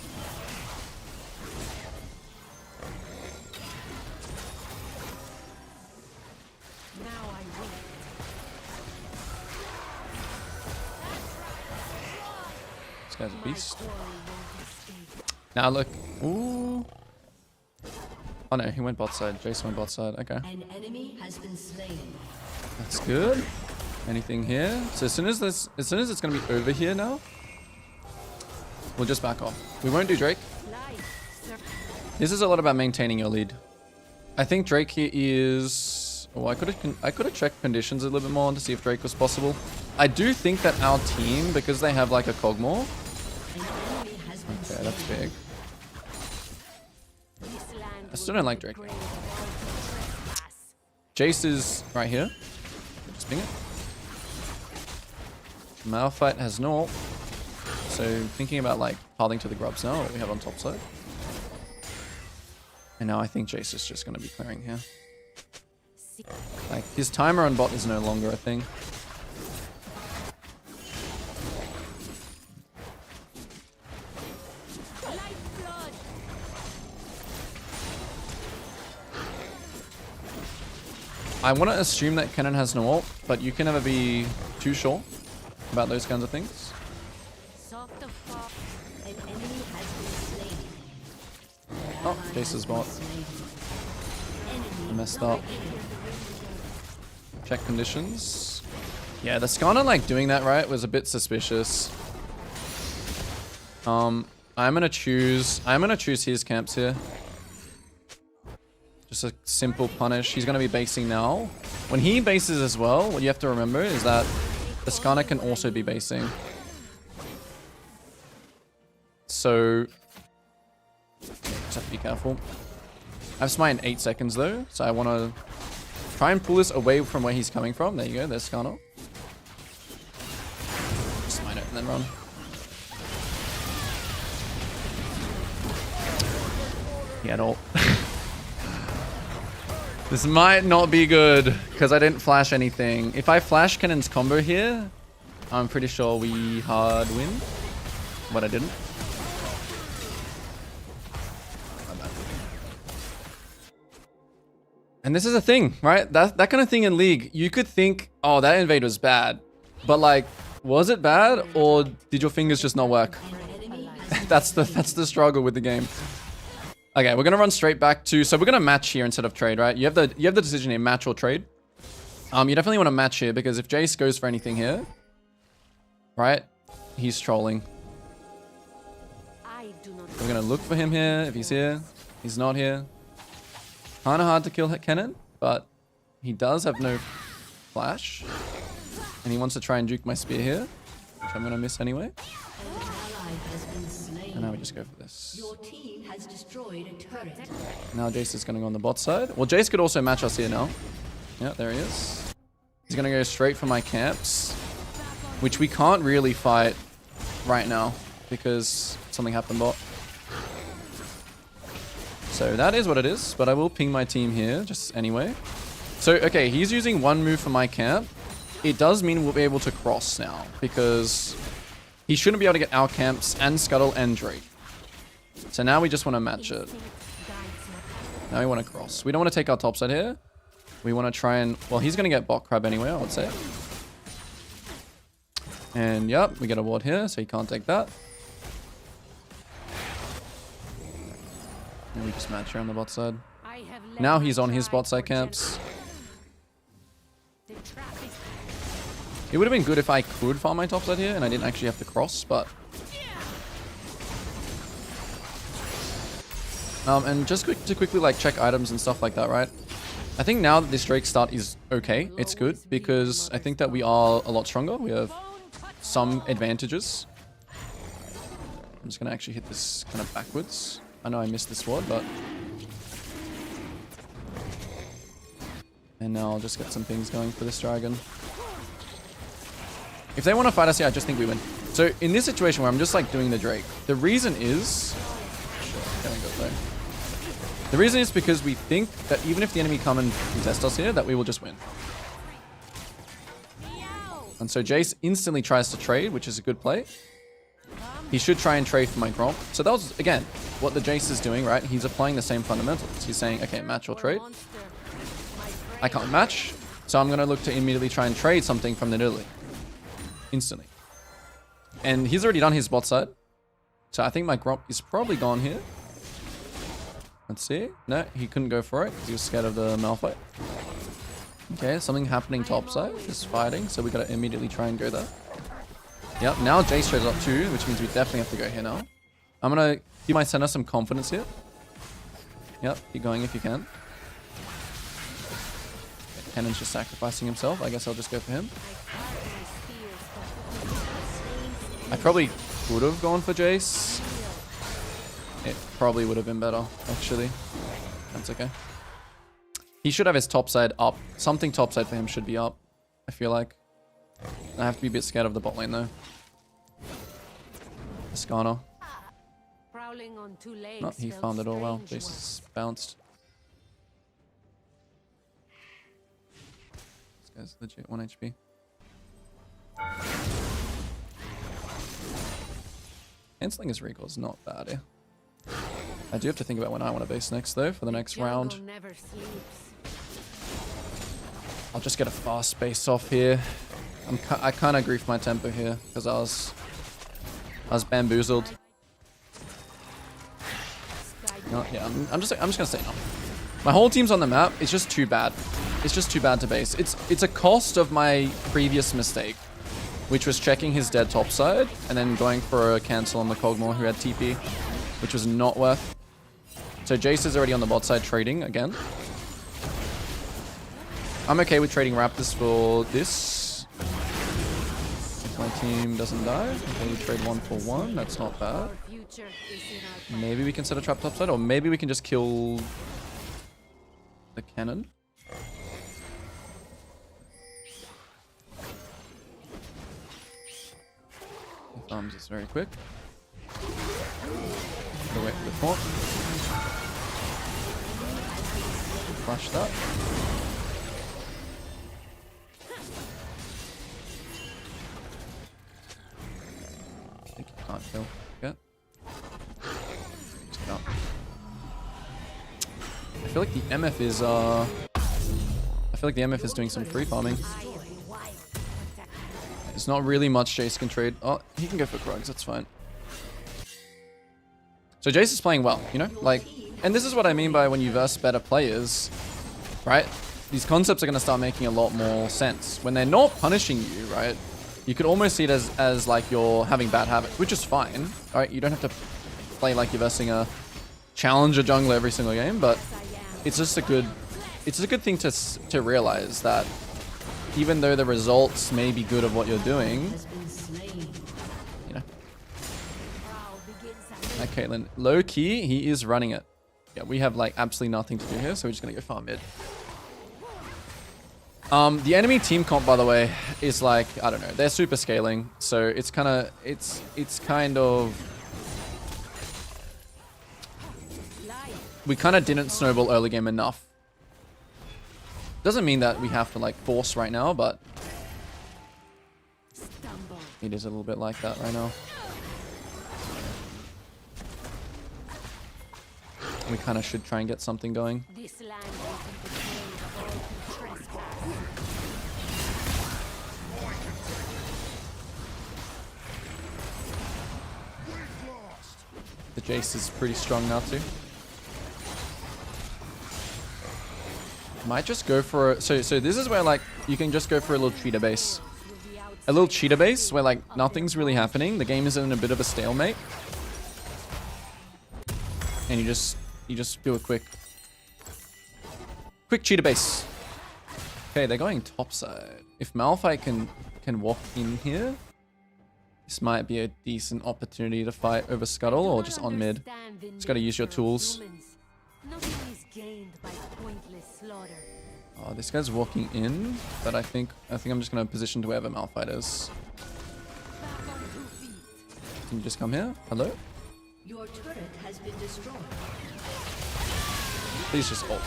[SPEAKER 2] now I win.
[SPEAKER 1] This guy's a beast.
[SPEAKER 2] Quarry won't escape.
[SPEAKER 1] Now look. Ooh. Oh no, he went bot side. Jace went bot side. Okay.
[SPEAKER 3] An enemy has been slain.
[SPEAKER 1] That's good. Anything here? So as soon as it's gonna be over here now, we'll just back off. We won't do Drake.
[SPEAKER 2] Life, sir.
[SPEAKER 1] This is a lot about maintaining your lead. I think Drake here is... Oh, I could have checked conditions a little bit more to see if Drake was possible. I do think that our team, because they have like a Cogmore...
[SPEAKER 3] An enemy has been
[SPEAKER 1] Okay,
[SPEAKER 3] slain.
[SPEAKER 1] that's big.
[SPEAKER 2] This land
[SPEAKER 1] I still
[SPEAKER 2] will
[SPEAKER 1] don't like
[SPEAKER 2] be the
[SPEAKER 1] Drake.
[SPEAKER 2] grave of all who trespass.
[SPEAKER 1] Jace is right here. Just ping it. Malphite has no ult. So thinking about like pathing to the grubs now that we have on top side. And now I think Jace is just going to be clearing here.
[SPEAKER 2] See-
[SPEAKER 1] Like his timer on bot is no longer a thing.
[SPEAKER 2] Lifeblood.
[SPEAKER 1] I want to assume that Cannon has no ult, but you can never be too sure about those kinds of things.
[SPEAKER 2] Soft of pop.
[SPEAKER 3] An enemy has been slain.
[SPEAKER 1] Oh, Jace's bot. I messed up. Check conditions. Yeah, the Skarner like doing that right was a bit suspicious. I'm gonna choose his camps here. Just a simple punish. He's gonna be basing now. When he bases as well, what you have to remember is that the Skarner can also be basing. So just have to be careful. I have smite in 8 seconds though, so I want to try and pull this away from where he's coming from. There you go, there's Skarner. Smite it and then run. He had ult. This might not be good because I didn't flash anything. If I flash Cannon's combo here, I'm pretty sure we hard win. But I didn't. And this is a thing, right? That kind of thing in League, you could think, oh, that invade was bad. But like, was it bad or did your fingers just not work? that's the struggle with the game. Okay, we're gonna run straight back to, so we're gonna match here instead of trade, right? You have the decision here, match or trade. You definitely want to match here because if Jace goes for anything here, right? He's trolling. We're gonna look for him here. If he's here, he's not here. Kind of hard to kill Kennen, but he does have no flash. And he wants to try and juke my spear here, which I'm going to miss anyway. And now we just go for this.
[SPEAKER 3] Your team has destroyed a turret.
[SPEAKER 1] Now Jace is going to go on the bot side. Well, Jace could also match us here now. Yeah, there he is. He's going to go straight for my camps, which we can't really fight right now because something happened bot. So that is what it is, but I will ping my team here just anyway. So, okay, he's using one move for my camp. It does mean we'll be able to cross now because he shouldn't be able to get our camps and Scuttle and Drake. So now we just want to match it. Now we want to cross. We don't want to take our top side here. We want to try and, well, he's going to get bot crab anyway, I would say. And yep, we get a ward here, so he can't take that. And we just match here on the bot side. Now he's on his bot side camps. It would have been good if I could farm my top side here and I didn't actually have to cross, but... and just to quickly like check items and stuff like that, right? I think now that this Drake start is okay, it's good because I think that we are a lot stronger. We have some advantages. I'm just going to actually hit this kind of backwards. I know I missed this ward, but... And now I'll just get some things going for this dragon. If they want to fight us here, I just think we win. So in this situation where I'm just like doing the Drake, the reason is... The reason is because we think that even if the enemy come and contest us here, that we will just win. And so Jace instantly tries to trade, which is a good play. He should try and trade for my Gromp. So that was, again, what the Jace is doing, right? He's applying the same fundamentals. He's saying, okay, match or trade. I can't match, so I'm going to look to immediately try and trade something from the Nidalee. Instantly. And he's already done his bot side. So I think my Gromp is probably gone here. Let's see. No, he couldn't go for it because he was scared of the Malphite. Okay, something happening top side. Just fighting, so we got to immediately try and go there. Yep, now Jace trades up too, which means we definitely have to go here now. I'm going to give my center some confidence here. Yep, keep going if you can. Okay, Kennen's just sacrificing himself. I guess I'll just go for him. I probably would have gone for Jace. It probably would have been better, actually. That's okay. He should have his top side up. Something top side for him should be up, I feel like. I have to be a bit scared of the bot lane, though. Ascana. No, he farmed it all well. Jace bounced. This guy's legit 1 HP. Cancelling his recall is not bad here. I do have to think about when I want to base next, though, for the next round. I'll just get a fast base off here. I kind of griefed my tempo here because I was bamboozled. No, yeah, I'm just gonna say no. My whole team's on the map. It's just too bad. It's just too bad to base. It's a cost of my previous mistake, which was checking his dead top side and then going for a cancel on the Kog'Maw who had TP, which was not worth. So Jace is already on the bot side trading again. I'm okay with trading Raptors for this. If my team doesn't die. Okay, we trade 1 for 1. That's not bad. Maybe we can set a trap topside, or maybe we can just kill the cannon. He farms this very quick. Gotta wait for the fort. Flash that. I think you can't kill. Yeah. Just get up. I feel like the MF is feel like the MF is doing some free farming. There's not really much Jace can trade. Oh, he can go for Krugs, that's fine. So Jace is playing well, you know? Like, and this is what I mean by when you verse better players, right? These concepts are going to start making a lot more sense. When they're not punishing you, right? You could almost see it as like you're having bad habits, which is fine, right? You don't have to play like you're versing a challenger jungler every single game, but it's just a good thing to realize that even though the results may be good of what you're doing, you know. That Caitlyn, low key, he is running it. Yeah, we have like absolutely nothing to do here, so we're just gonna go farm mid. The enemy team comp, by the way, is like, I don't know, they're super scaling, so it's kind of, we kind of didn't snowball early game enough. Doesn't mean that we have to like force right now, but it is a little bit like that right now. We kind of should try and get something going.
[SPEAKER 2] This land is the plains of all who trespass.
[SPEAKER 1] The Jace is pretty strong now too. Might just go for a, so this is where like you can just go for a little cheater base. A little cheater base where like nothing's really happening. The game is in a bit of a stalemate. And you just do a quick cheater base. Okay, they're going topside. If Malphite can walk in here, this might be a decent opportunity to fight over Scuttle or just on mid. Just gotta use your tools. Oh, this guy's walking in, but I think I'm just gonna position to wherever Malphite is. Can you just come here? Hello?
[SPEAKER 3] Your turret has been destroyed.
[SPEAKER 1] Please just ult.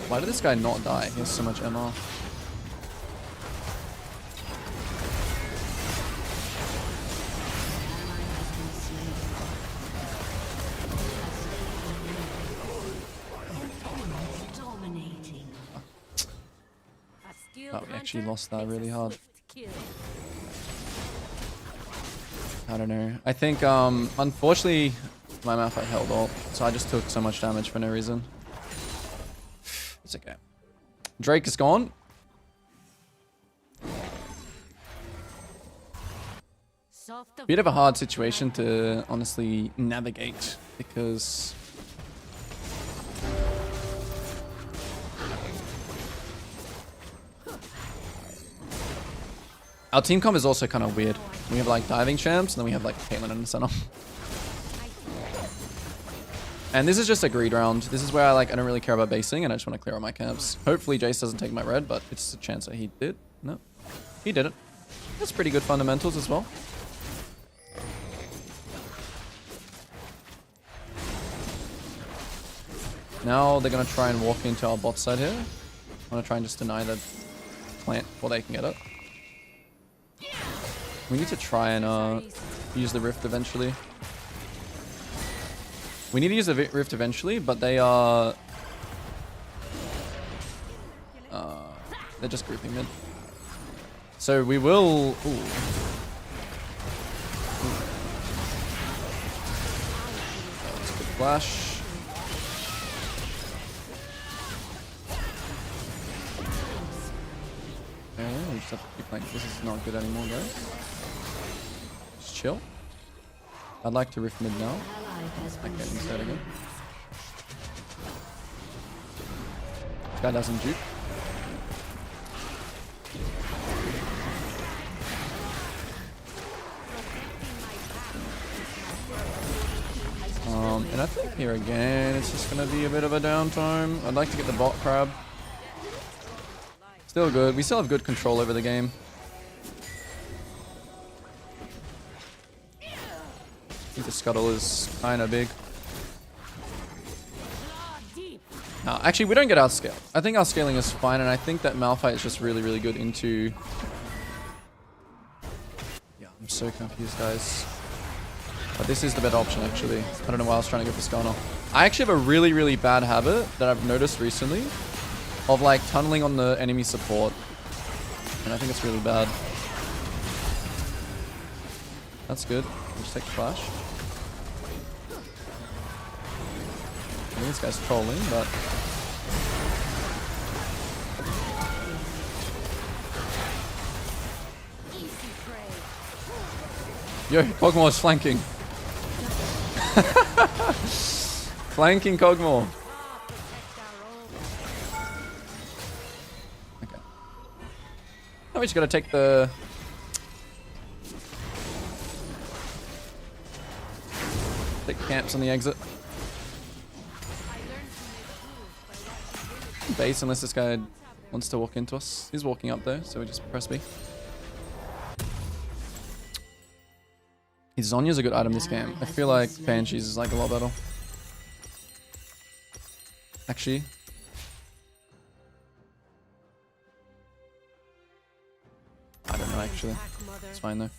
[SPEAKER 1] Why did this guy not die? He has so much MR. Oh, we actually lost that really hard. I don't know. I think, unfortunately, my Malphite held ult, so I just took so much damage for no reason. It's okay. Drake is gone. Bit of a hard situation to honestly navigate because our team comp is also kind of weird. We have like diving champs, and then we have like Caitlyn in the center. And this is just a greed round. This is where I don't really care about basing, and I just want to clear out my camps. Hopefully Jace doesn't take my red, but it's a chance that he did. No, he didn't. That's pretty good fundamentals as well. Now they're gonna try and walk into our bot side here. I'm gonna try and just deny the plant before they can get it. We need to try and use the rift eventually. We need to use the rift eventually, but they are... they're just grouping mid. So we will... Ooh. That's a good flash. We just have to keep playing. This is not good anymore, guys. Just chill. I'd like to rift mid now. Okay, instead again. This guy doesn't juke. And I think here again, it's just gonna be a bit of a downtime. I'd like to get the bot crab. Still good. We still have good control over the game. I think the scuttle is kind of big. No, actually, we don't get outscaled. I think our scaling is fine, and I think that Malphite is just really, really good into... Yeah, I'm so confused, guys. But this is the better option, actually. I don't know why I was trying to go for Skarner. I actually have a really, really bad habit that I've noticed recently of like tunneling on the enemy support. And I think it's really bad. That's good. Just take the flash. I think this guy's trolling, but... Yo, Kog'Maw is flanking. Flanking Kog'Maw. Okay. Now we just gotta take the... Take camps on the exit. Base unless this guy wants to walk into us. He's walking up though, so we just press B. Zonya's a good item this game. I feel like Banshees is like a lot better. Actually. I don't know actually. It's fine though.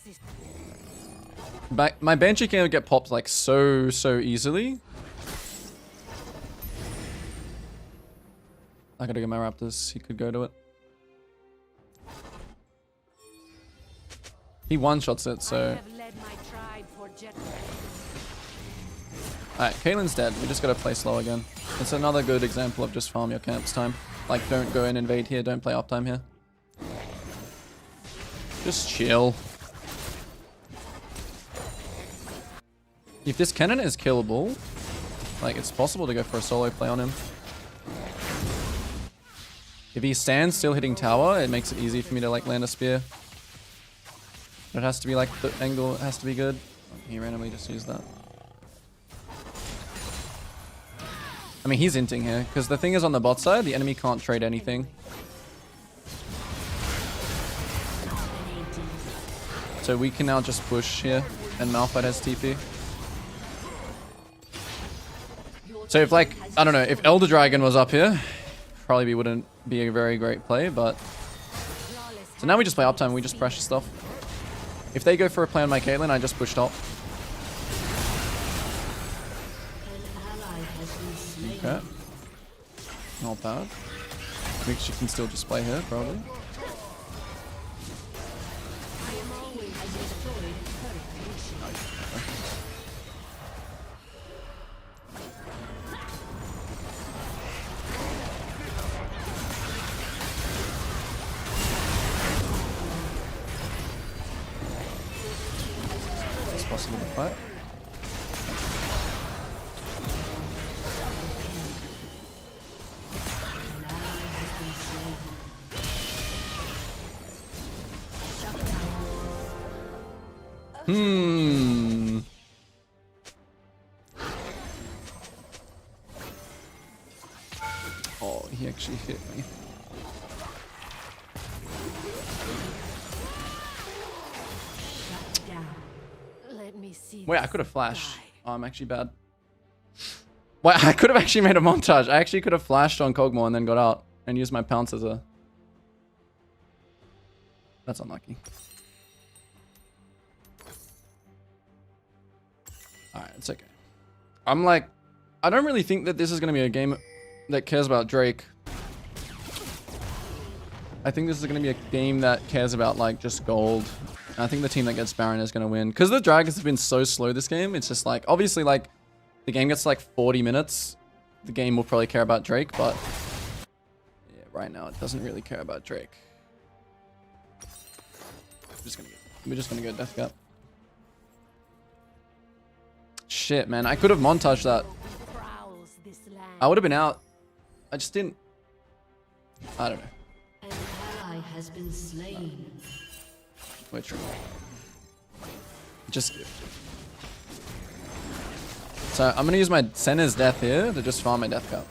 [SPEAKER 1] My Banshee can get popped like so easily. I gotta get my Raptors. He could go to it. He one-shots it, so... Alright, Caitlyn's dead. We just gotta play slow again. It's another good example of just farm your camps time. Like, don't go and invade here. Don't play uptime here. Just chill. If this cannon is killable, like, it's possible to go for a solo play on him. If he stands still hitting tower, it makes it easy for me to, like, land a spear. But it has to be, like, the angle has to be good. He randomly just used that. I mean, he's inting here, because the thing is on the bot side, the enemy can't trade anything. So we can now just push here, and Malphite has TP. So if, like, I don't know, if Elder Dragon was up here, probably wouldn't be a very great play, but... So now we just play uptime, we just pressure stuff. If they go for a play on my Caitlyn, I just push top. Okay. Not bad. I think she can still just play here, probably. It's possible to fight. Oh, he actually hit me.
[SPEAKER 2] Let me see.
[SPEAKER 1] Wait, I could have flashed. Oh, I'm actually bad. Wait, I could have actually made a montage. I actually could have flashed on Kog'Maw and then got out and used my pounce as a... That's unlucky. Alright, it's okay. I'm like... I don't really think that this is going to be a game that cares about Drake. I think this is going to be a game that cares about, like, just gold. And I think the team that gets Baron is going to win. Because the Dragons have been so slow this game. It's just like... Obviously, like... The game gets, like, 40 minutes. The game will probably care about Drake, but... Yeah, right now it doesn't really care about Drake. We're just gonna go Death Cap. Shit, man. I could have montaged that. I would have been out. I just didn't... I don't know.
[SPEAKER 3] An ally has been slain.
[SPEAKER 1] We're true. Just... So, I'm gonna use my Senna's Death here to just farm my Death Cap.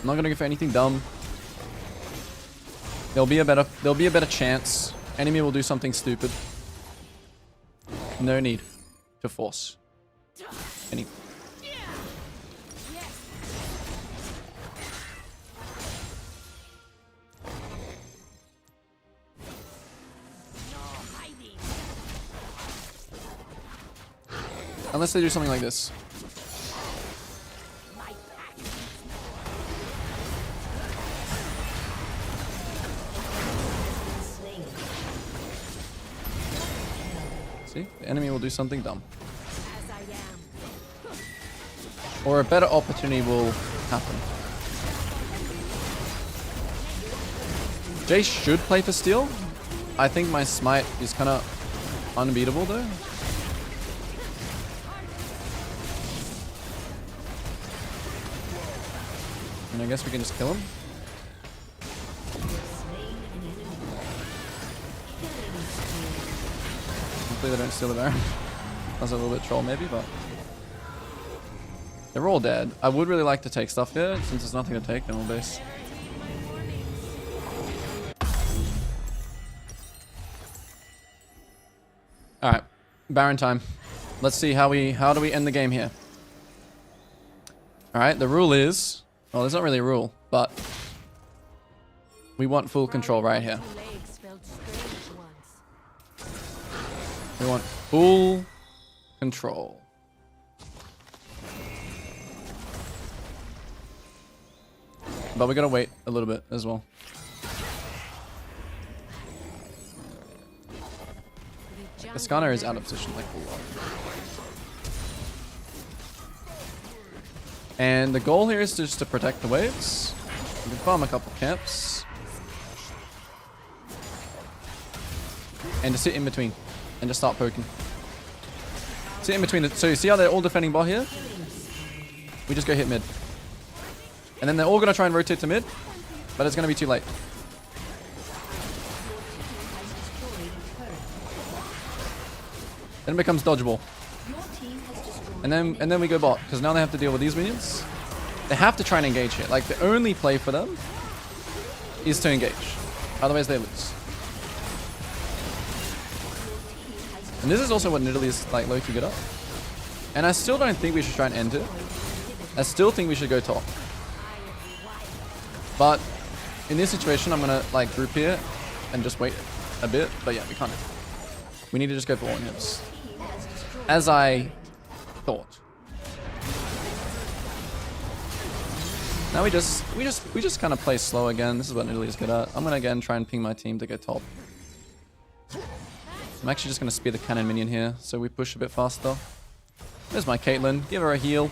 [SPEAKER 1] I'm not gonna go for anything dumb. There'll be a better chance. Enemy will do something stupid. No need to force anything. Unless they do something like this. See, the enemy will do something dumb.
[SPEAKER 2] As I am.
[SPEAKER 1] Or a better opportunity will happen. Jace should play for steal. I think my smite is kind of unbeatable though. And I guess we can just kill him. Hopefully they don't steal the Baron. That was a little bit troll maybe, but they're all dead. I would really like to take stuff here since there's nothing to take in all base. Alright, Baron time. Let's see how do we end the game here. Alright, the rule is, well, there's not really a rule, but we want full control right here.
[SPEAKER 2] Legs felt strange once.
[SPEAKER 1] We want full control. But we gotta wait a little bit as well. The Scanner is out of position like a lot. And the goal here is just to protect the waves. We can farm a couple camps. And to sit in between. And just start poking. Sit in between. So you see how they're all defending bot here? We just go hit mid. And then they're all going to try and rotate to mid. But it's going to be too late. Then it becomes dodgeable. And then we go bot. Because now they have to deal with these minions. They have to try and engage here. Like the only play for them is to engage. Otherwise they lose. And this is also what Nidalee is like low-key good at. And I still don't think we should try and end it. I still think we should go top. But in this situation, I'm gonna like group here and just wait a bit. But yeah, we can't. We need to just go for all inhibs. As I thought. Now we just kind of play slow again. This is what Nidalee is good at. I'm gonna again try and ping my team to go top. I'm actually just going to spear the cannon minion here, so we push a bit faster. There's my Caitlyn. Give her a heal.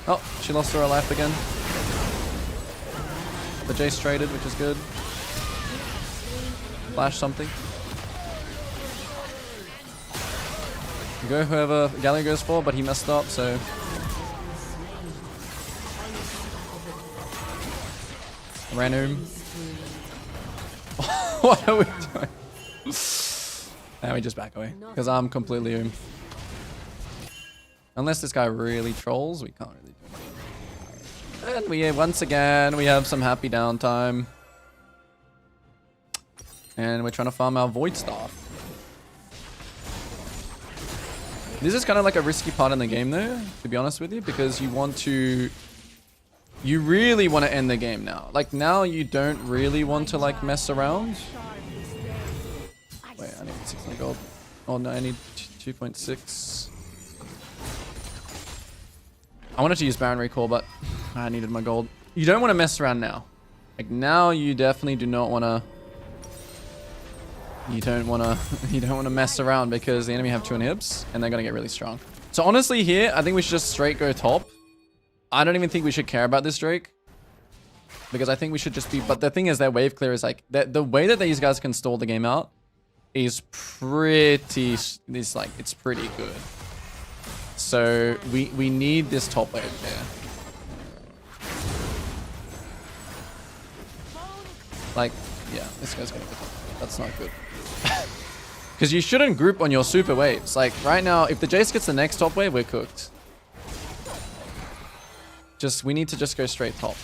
[SPEAKER 1] Oh, she lost her life again. The Jace traded, which is good. Flash something. Go whoever Galio goes for, but he messed up, so... Random. What are we doing? Now we just back away because I'm completely oom. Unless this guy really trolls, we can't really do anything. And we once again we have some happy downtime, and we're trying to farm our void staff. This is kind of like a risky part in the game, though, to be honest with you, because you really want to end the game now. Like now you don't really want to like mess around. Wait, I need 600 gold. Oh no, I need 2.6. I wanted to use Baron Recall, but I needed my gold. You don't want to mess around now. Like now you definitely do not want to. You don't want to mess around because the enemy have 2 inhibs and they're going to get really strong. So honestly here, I think we should just straight go top. I don't even think we should care about this Drake. Because I think we should just be... But the thing is, their wave clear is like... The way that these guys can stall the game out is pretty... It's pretty good. So we need this top wave there. Like, yeah, this guy's gonna go top. That's not good. Because you shouldn't group on your super waves. Like, right now, if the Jace gets the next top wave, we're cooked. We need to just go straight top.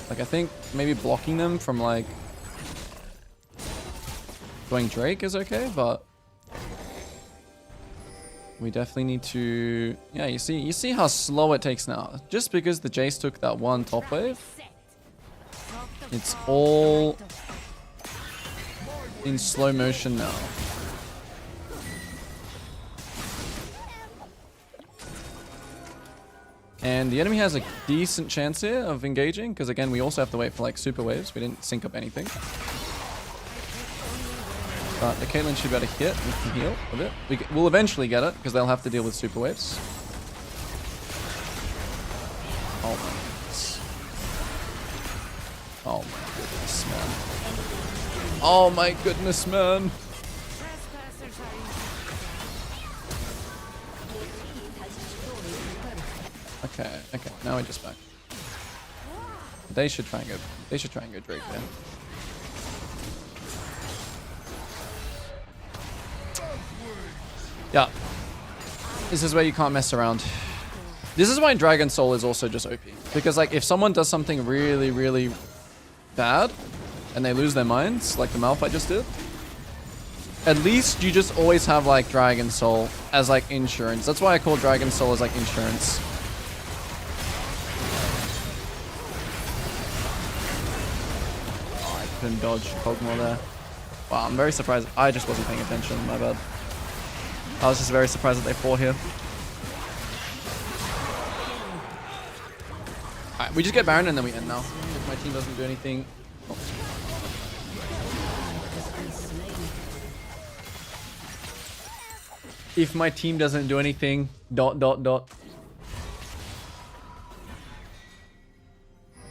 [SPEAKER 1] Like, I think maybe blocking them from, like, going Drake is okay, but we definitely need to... Yeah, you see how slow it takes now. Just because the Jace took that one top wave, it's all in slow motion now. And the enemy has a decent chance here of engaging, because again, we also have to wait for like super waves. We didn't sync up anything. But the Caitlyn should be able to hit. We can heal a bit. We'll eventually get it, because they'll have to deal with super waves. Oh my goodness. Oh my goodness, man. Oh my goodness, man. Okay, now we're just back. They should try and go Drake there. Yeah. This is where you can't mess around. This is why Dragon Soul is also just OP. Because like if someone does something really, really bad and they lose their minds, like the Malphite just did, at least you just always have like Dragon Soul as like insurance. That's why I call Dragon Soul as like insurance. Oh, I couldn't dodge Kog'Maw there. Wow, I'm very surprised. I just wasn't paying attention, my bad. I was just very surprised that they fought here. Alright, we just get Baron and then we end now. If my team doesn't do anything. Oh. If my team doesn't do anything, ...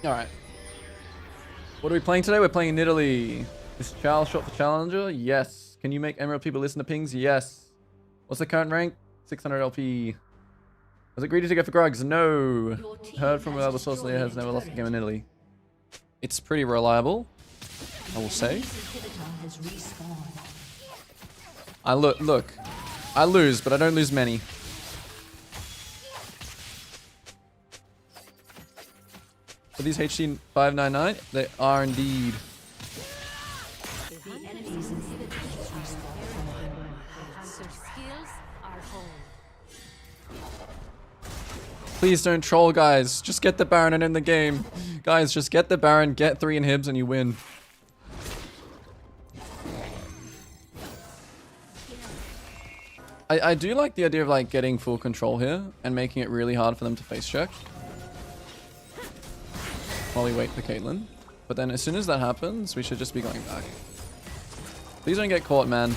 [SPEAKER 1] Alright. What are we playing today? We're playing in Italy. Is Chall shot for Challenger? Yes. Can you make Emerald people listen to pings? Yes. What's the current rank? 600 LP. Was it greedy to go for Grugs? No. Heard from another source that has never lost a game in Italy. It's pretty reliable, I will say. Look. I lose, but I don't lose many. Are these HC 599? They are indeed. Please don't troll, guys. Just get the Baron and end the game. Guys, just get the Baron, get 3 inhibs, and you win. I do like the idea of like getting full control here and making it really hard for them to face check while we wait for Caitlyn. But then as soon as that happens, we should just be going back. Please don't get caught, man.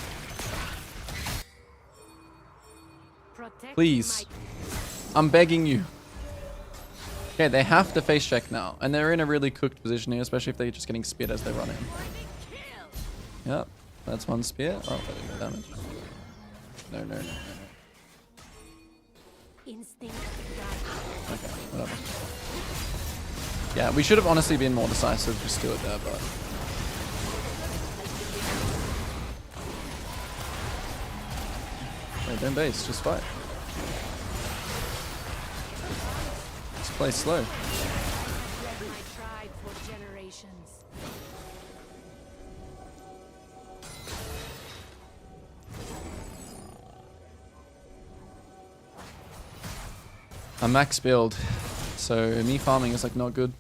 [SPEAKER 1] Please. I'm begging you. Okay, they have to face check now. And they're in a really cooked position here, especially if they're just getting speared as they run in. Yep, that's one spear. Oh, that didn't damage. No. Okay, whatever. Yeah, we should have honestly been more decisive. Just do it there, but... Wait, don't base, just fight. Just play slow. I'm max build, so me farming is like not good.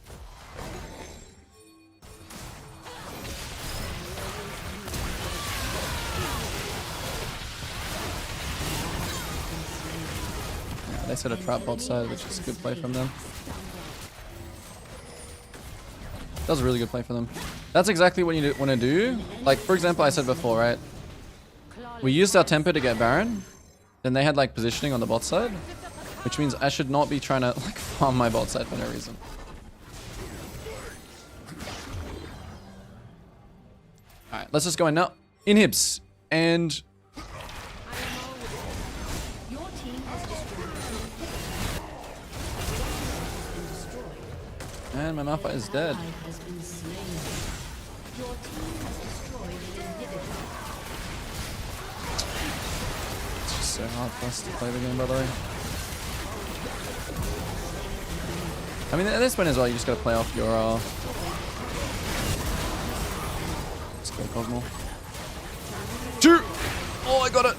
[SPEAKER 1] Yeah, they set a trap bot side, which is a good play from them. That was a really good play for them. That's exactly what you want to do. Like, for example, I said before, right? We used our tempo to get Baron, then they had like positioning on the bot side. Which means I should not be trying to like farm my bot side for no reason. Alright, let's just go in now. Inhibs. And... And my Malphite is dead. It's just so hard for us to play the game, by the way. I mean, at this point as well, you just gotta play off your, Let's go, Kog'Maw. 2! Oh, I got it!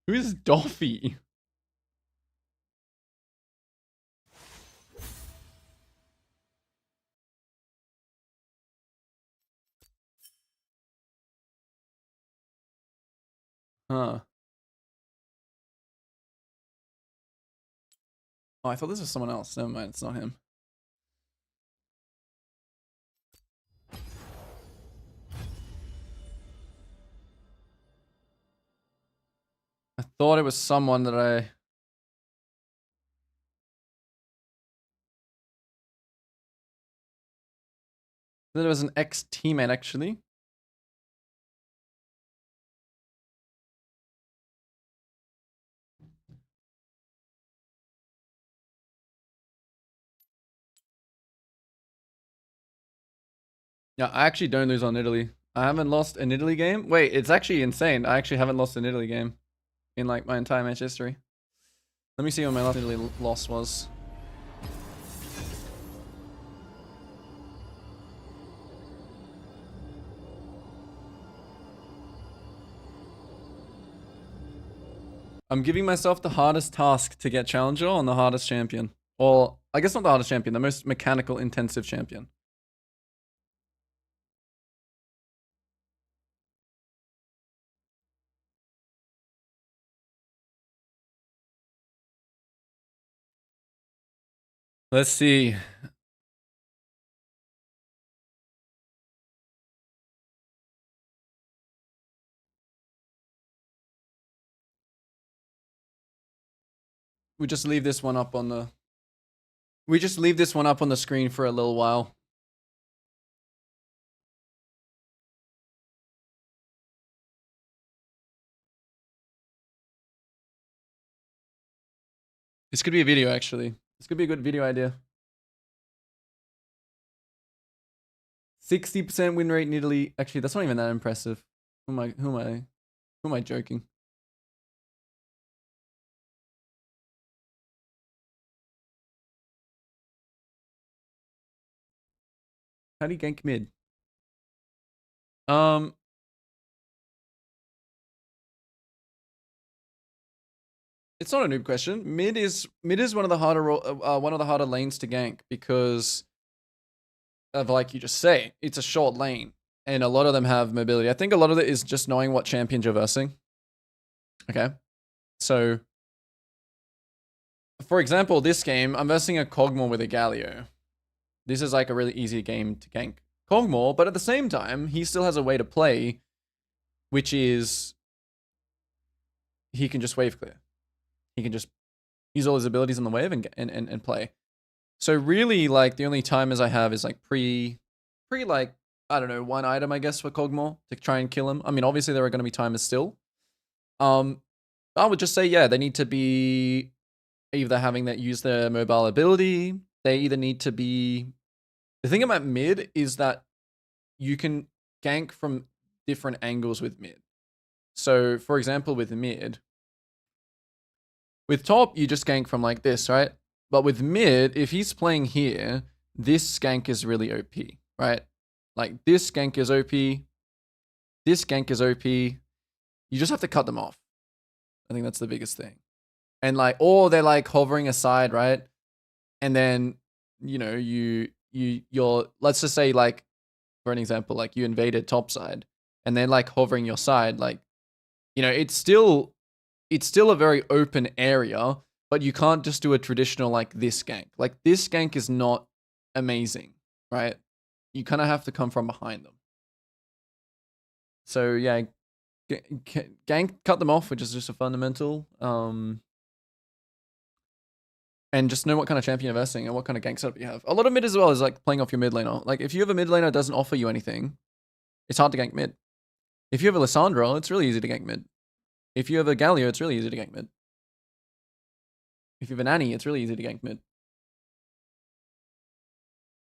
[SPEAKER 1] Who is Doffy? Huh. Oh, I thought this was someone else. Never mind, it's not him. I thought it was someone that I... That it was an ex-teammate, actually. Yeah, I actually don't lose on Italy. I haven't lost an Italy game. Wait, it's actually insane. I actually haven't lost an Italy game in like my entire match history. Let me see what my last Italy loss was. I'm giving myself the hardest task to get challenger on the hardest champion. Or, I guess not the hardest champion, the most mechanical intensive champion. Let's see. We just leave this one up on the... We just leave this one up on the screen for a little while. This could be a video, actually. This could be a good video idea. 60% win rate in Italy. Actually, that's not even that impressive. Who am I joking? How do you gank mid? It's not a noob question. Mid is one of the harder lanes to gank because of, like you just say, it's a short lane and a lot of them have mobility. I think a lot of it is just knowing what champions you're versing. Okay, so for example, this game I'm versing a Kog'Maw with a Galio. This is like a really easy game to gank Kog'Maw, but at the same time, he still has a way to play, which is he can just wave clear. He can just use all his abilities on the wave and play. So really, like, the only timers I have is like pre like, I don't know, one item, I guess, for Kog'Maw to try and kill him. I mean, obviously there are going to be timers still. I would just say, yeah, they need to be either having that use their mobile ability. They either need to be... The thing about mid is that you can gank from different angles with mid. So, for example, with mid, with top, you just gank from like this, right? But with mid, if he's playing here, this gank is really OP, right? Like, this gank is OP. This gank is OP. You just have to cut them off. I think that's the biggest thing. And like, or they're like hovering aside, right? And then, you know, you're, let's just say, like, for an example, like you invaded top side and they're like hovering your side, like, you know, it's still a very open area, but you can't just do a traditional like this gank. Like, this gank is not amazing, right? You kind of have to come from behind them. So yeah, gank, cut them off, which is just a fundamental. And just know what kind of champion you're versing and what kind of gank setup you have. A lot of mid as well is like playing off your mid laner. Like, if you have a mid laner that doesn't offer you anything, it's hard to gank mid. If you have a Lissandra, it's really easy to gank mid. If you have a Galio, it's really easy to gank mid. If you have an Annie, it's really easy to gank mid.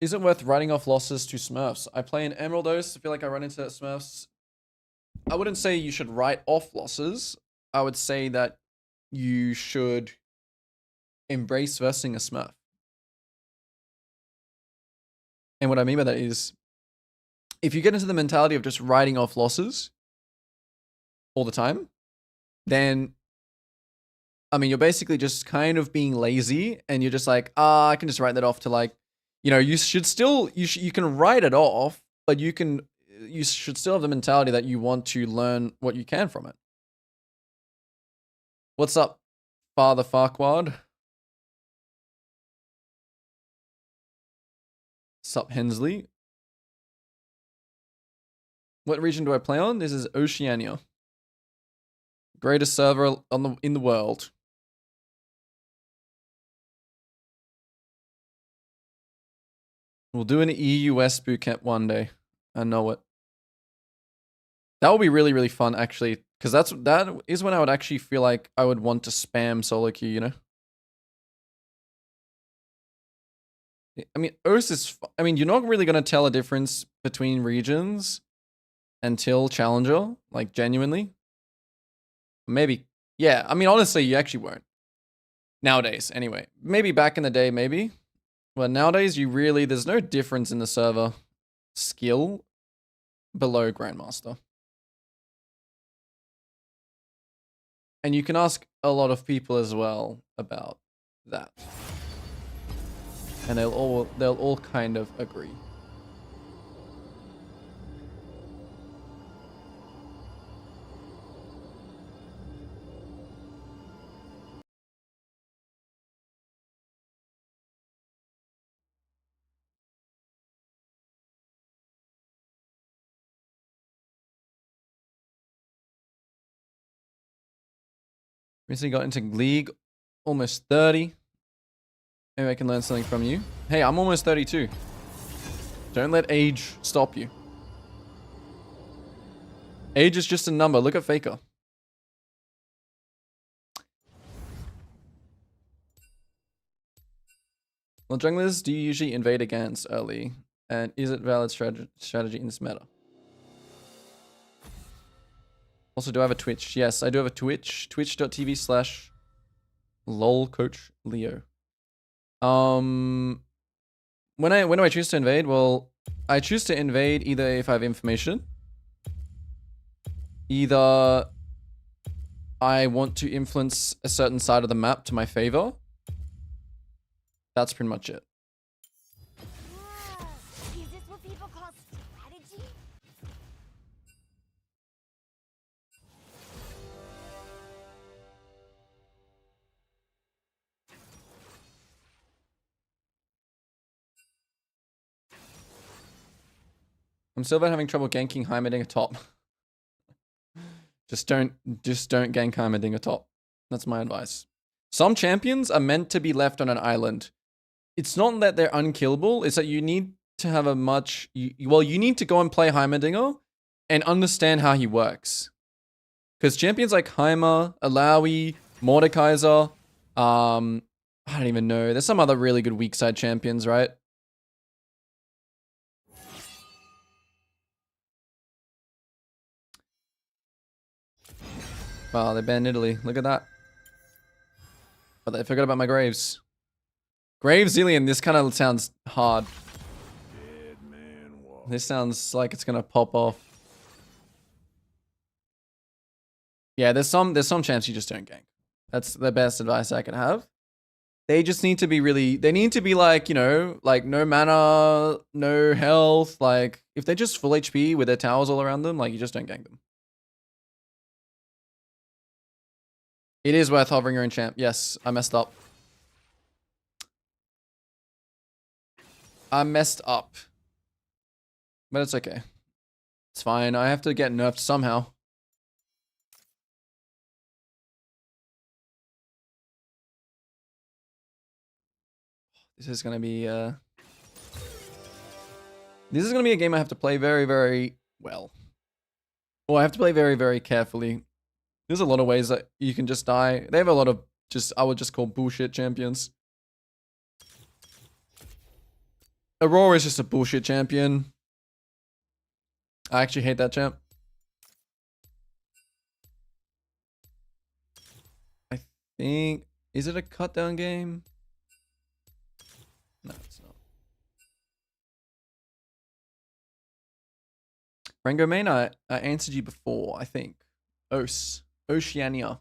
[SPEAKER 1] Is it worth writing off losses to Smurfs? I play in Emeraldos. I feel like I run into Smurfs. I wouldn't say you should write off losses. I would say that you should embrace versing a Smurf. And what I mean by that is, if you get into the mentality of just writing off losses all the time, then I mean, you're basically just kind of being lazy, and you're just like, I can just write that off to like, you know, you should still, you can write it off, but you should still have the mentality that you want to learn what you can from it. What's up, Father Farquad? Sup, Hensley? What region do I play on? This is Oceania. Greatest server in the world. We'll do an EUS bootcamp one day. I know it. That would be really, really fun, actually, because that is when I would actually feel like I would want to spam SoloQ, you know? I mean, OS is... I mean, you're not really going to tell a difference between regions until Challenger, like, genuinely. Maybe. Yeah, I mean, honestly, you actually won't. Nowadays, anyway. Maybe back in the day, maybe. But nowadays, there's no difference in the server skill below Grandmaster. And you can ask a lot of people as well about that. And they'll all kind of agree. Recently got into League, almost 30. Maybe I can learn something from you. Hey, I'm almost 32. Don't let age stop you. Age is just a number. Look at Faker. Well, junglers, do you usually invade against early? And is it valid strategy in this meta? Also, do I have a Twitch? Yes, I do have a Twitch. Twitch.tv/lolcoachleo. When do I choose to invade? Well, I choose to invade either if I have information, either I want to influence a certain side of the map to my favor. That's pretty much it.
[SPEAKER 2] Is this what people call strategy?
[SPEAKER 1] I'm still having trouble ganking Heimerdinger top. Just don't gank Heimerdinger top. That's my advice. Some champions are meant to be left on an island. It's not that they're unkillable, it's that you need to have a much... you need to go and play Heimerdinger and understand how he works. Because champions like Heimer, Alawi, Mordekaiser, I don't even know. There's some other really good weak side champions, right? Wow, they banned Italy. Look at that. But they forgot about my Graves. Graves Zillion, this kind of sounds hard. This sounds like it's gonna pop off. Yeah, there's some chance you just don't gank. That's the best advice I can have. They just need to be they need to be like, you know, like no mana, no health. Like if they're just full HP with their towers all around them, like you just don't gank them. It is worth hovering your own champ. Yes, I messed up. I messed up. But it's okay. It's fine. I have to get nerfed somehow. This is gonna be a game I have to play very, very well. Well, I have to play very, very carefully. There's a lot of ways that you can just die. They have a lot of I would just call bullshit champions. Aurora is just a bullshit champion. I actually hate that champ. I think... Is it a cut down game? No, it's not. Rango main, I answered you before, I think. Oceania.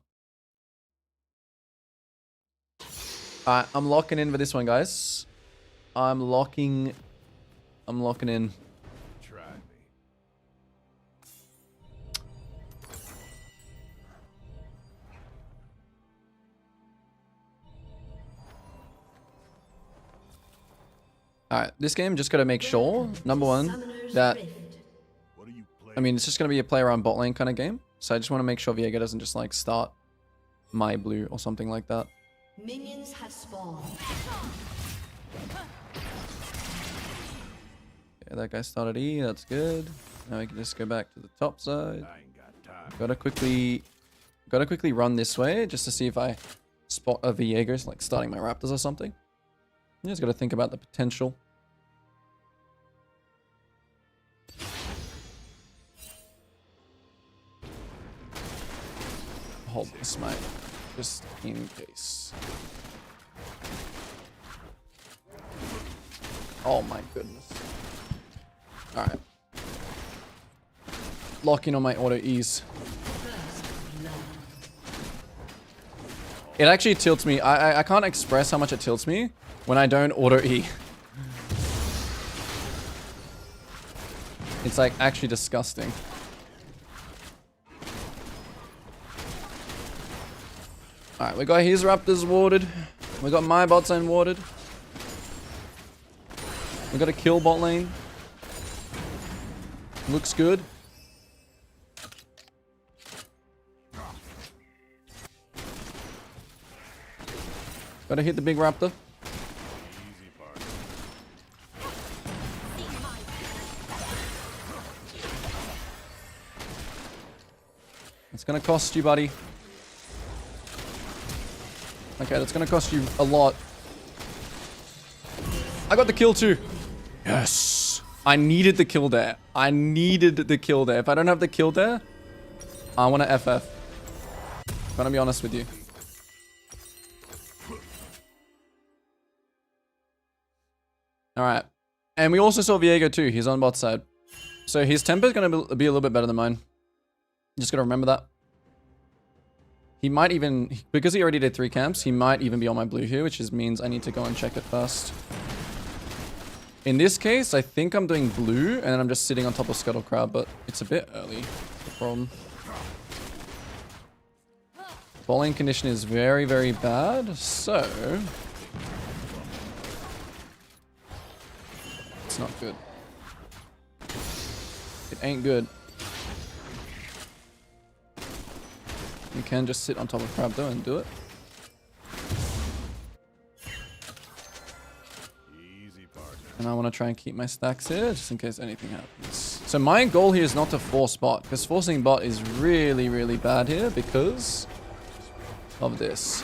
[SPEAKER 1] Alright, I'm locking in for this one, guys. I'm locking in.
[SPEAKER 5] Try me.
[SPEAKER 1] Alright, this game just gotta make sure, number one, that
[SPEAKER 5] What are you playing?
[SPEAKER 1] I mean, it's just gonna be a play around bot lane kind of game. So I just want to make sure Viego doesn't just like start my blue or something like that.
[SPEAKER 3] Minions have spawned.
[SPEAKER 1] Yeah, that guy started E, that's good. Now we can just go back to the top side.
[SPEAKER 5] I ain't got time.
[SPEAKER 1] Gotta quickly run this way just to see if I spot a Viego's like starting my Raptors or something. You just gotta think about the potential. Hold this, mate, just in case. Oh my goodness. Alright. Lock in on my auto E's. It actually tilts me. I can't express how much it tilts me when I don't auto E. It's like actually disgusting. Alright, we got his Raptors warded. We got my bot lane warded. We got a kill bot lane. Looks good. Gotta hit the big Raptor.
[SPEAKER 5] Easy part.
[SPEAKER 1] It's gonna cost you, buddy. Okay, that's gonna cost you a lot. I got the kill too. Yes. I needed the kill there. I needed the kill there. If I don't have the kill there, I want to FF. I'm gonna be honest with you. Alright. And we also saw Viego too. He's on bot side. So his tempo is going to be a little bit better than mine. Just got to remember that. He might even, because he already did 3 camps, he might even be on my blue here, which means I need to go and check it first. In this case, I think I'm doing blue, and then I'm just sitting on top of Scuttle Crab, but it's a bit early. That's the problem. Bowling condition is very, very bad, so... it's not good. It ain't good. You can just sit on top of Crab though and do it.
[SPEAKER 5] Easy partner.
[SPEAKER 1] And I want to try and keep my stacks here just in case anything happens. So my goal here is not to force bot, because forcing bot is really, really bad here because of this.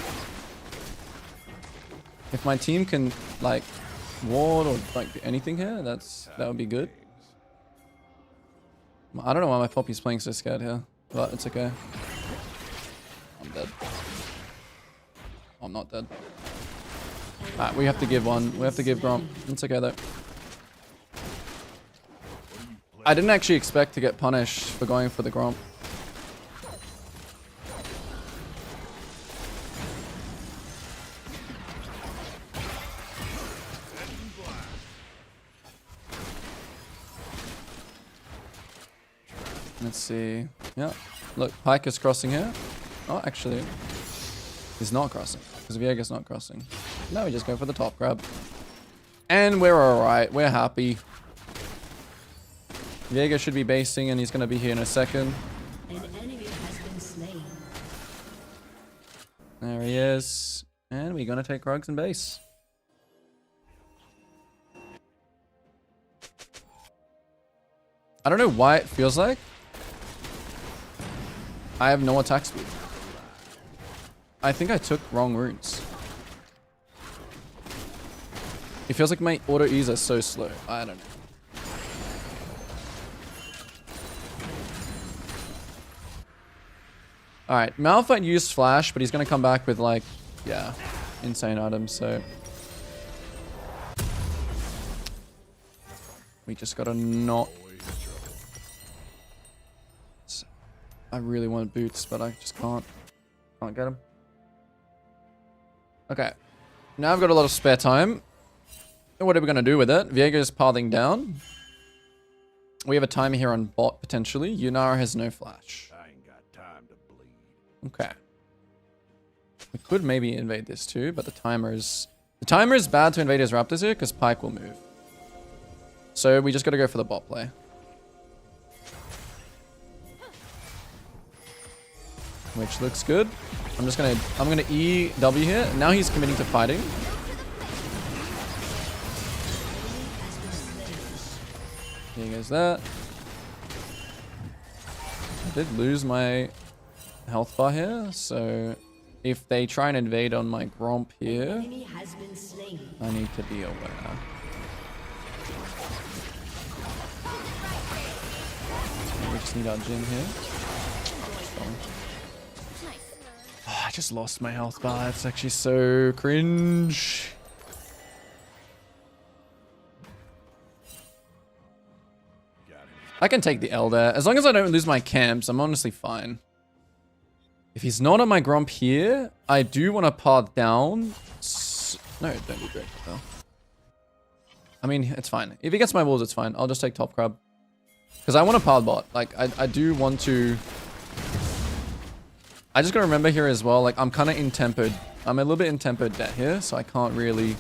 [SPEAKER 1] If my team can like ward or like anything here, that would be good. I don't know why my Poppy's playing so scared here, but it's okay. I'm dead. I'm not dead. Alright, we have to give one. We have to give Gromp. It's okay though. I didn't actually expect to get punished for going for the Gromp. Let's see. Yeah. Look, Pike is crossing here. Oh, actually, he's not crossing because Viego's not crossing. Now we just go for the top grab. And we're alright. We're happy. Viego should be basing and he's going to be here in a second.
[SPEAKER 3] An enemy has been slain.
[SPEAKER 1] There he is. And we're going to take Rugs and base. I don't know why it feels like I have no attack speed. I think I took wrong runes. It feels like my auto E's are so slow. I don't know. Alright, Malphite used flash, but he's gonna come back with like, yeah, insane items, so. We just gotta not. I really want boots, but I just can't. Can't get them. Okay. Now I've got a lot of spare time. What are we going to do with it? Viego's pathing down. We have a timer here on bot, potentially. Yunara has no flash.
[SPEAKER 5] I ain't got time to bleed.
[SPEAKER 1] Okay. We could maybe invade this too, but the timer is bad to invade his raptors here because Pyke will move. So we just got to go for the bot play. Which looks good. I'm gonna EW here. Now he's committing to fighting. Here goes that. I did lose my health bar here, so if they try and invade on my Gromp here,
[SPEAKER 3] Enemy has been slain.
[SPEAKER 1] I need to be aware. We just need our Jin here. Oh, I just lost my health bar. It's actually so cringe.
[SPEAKER 5] Got him.
[SPEAKER 1] I can take the L there. As long as I don't lose my camps, I'm honestly fine. If he's not on my Gromp here, I do want to path down. No, don't do great though. I mean, it's fine. If he gets my wolves, it's fine. I'll just take top crab. Because I want to path bot. Like, I do want to... I just gotta remember here as well, like, I'm kind of in-tempered. I'm a little bit in-tempered debt here, so I can't really...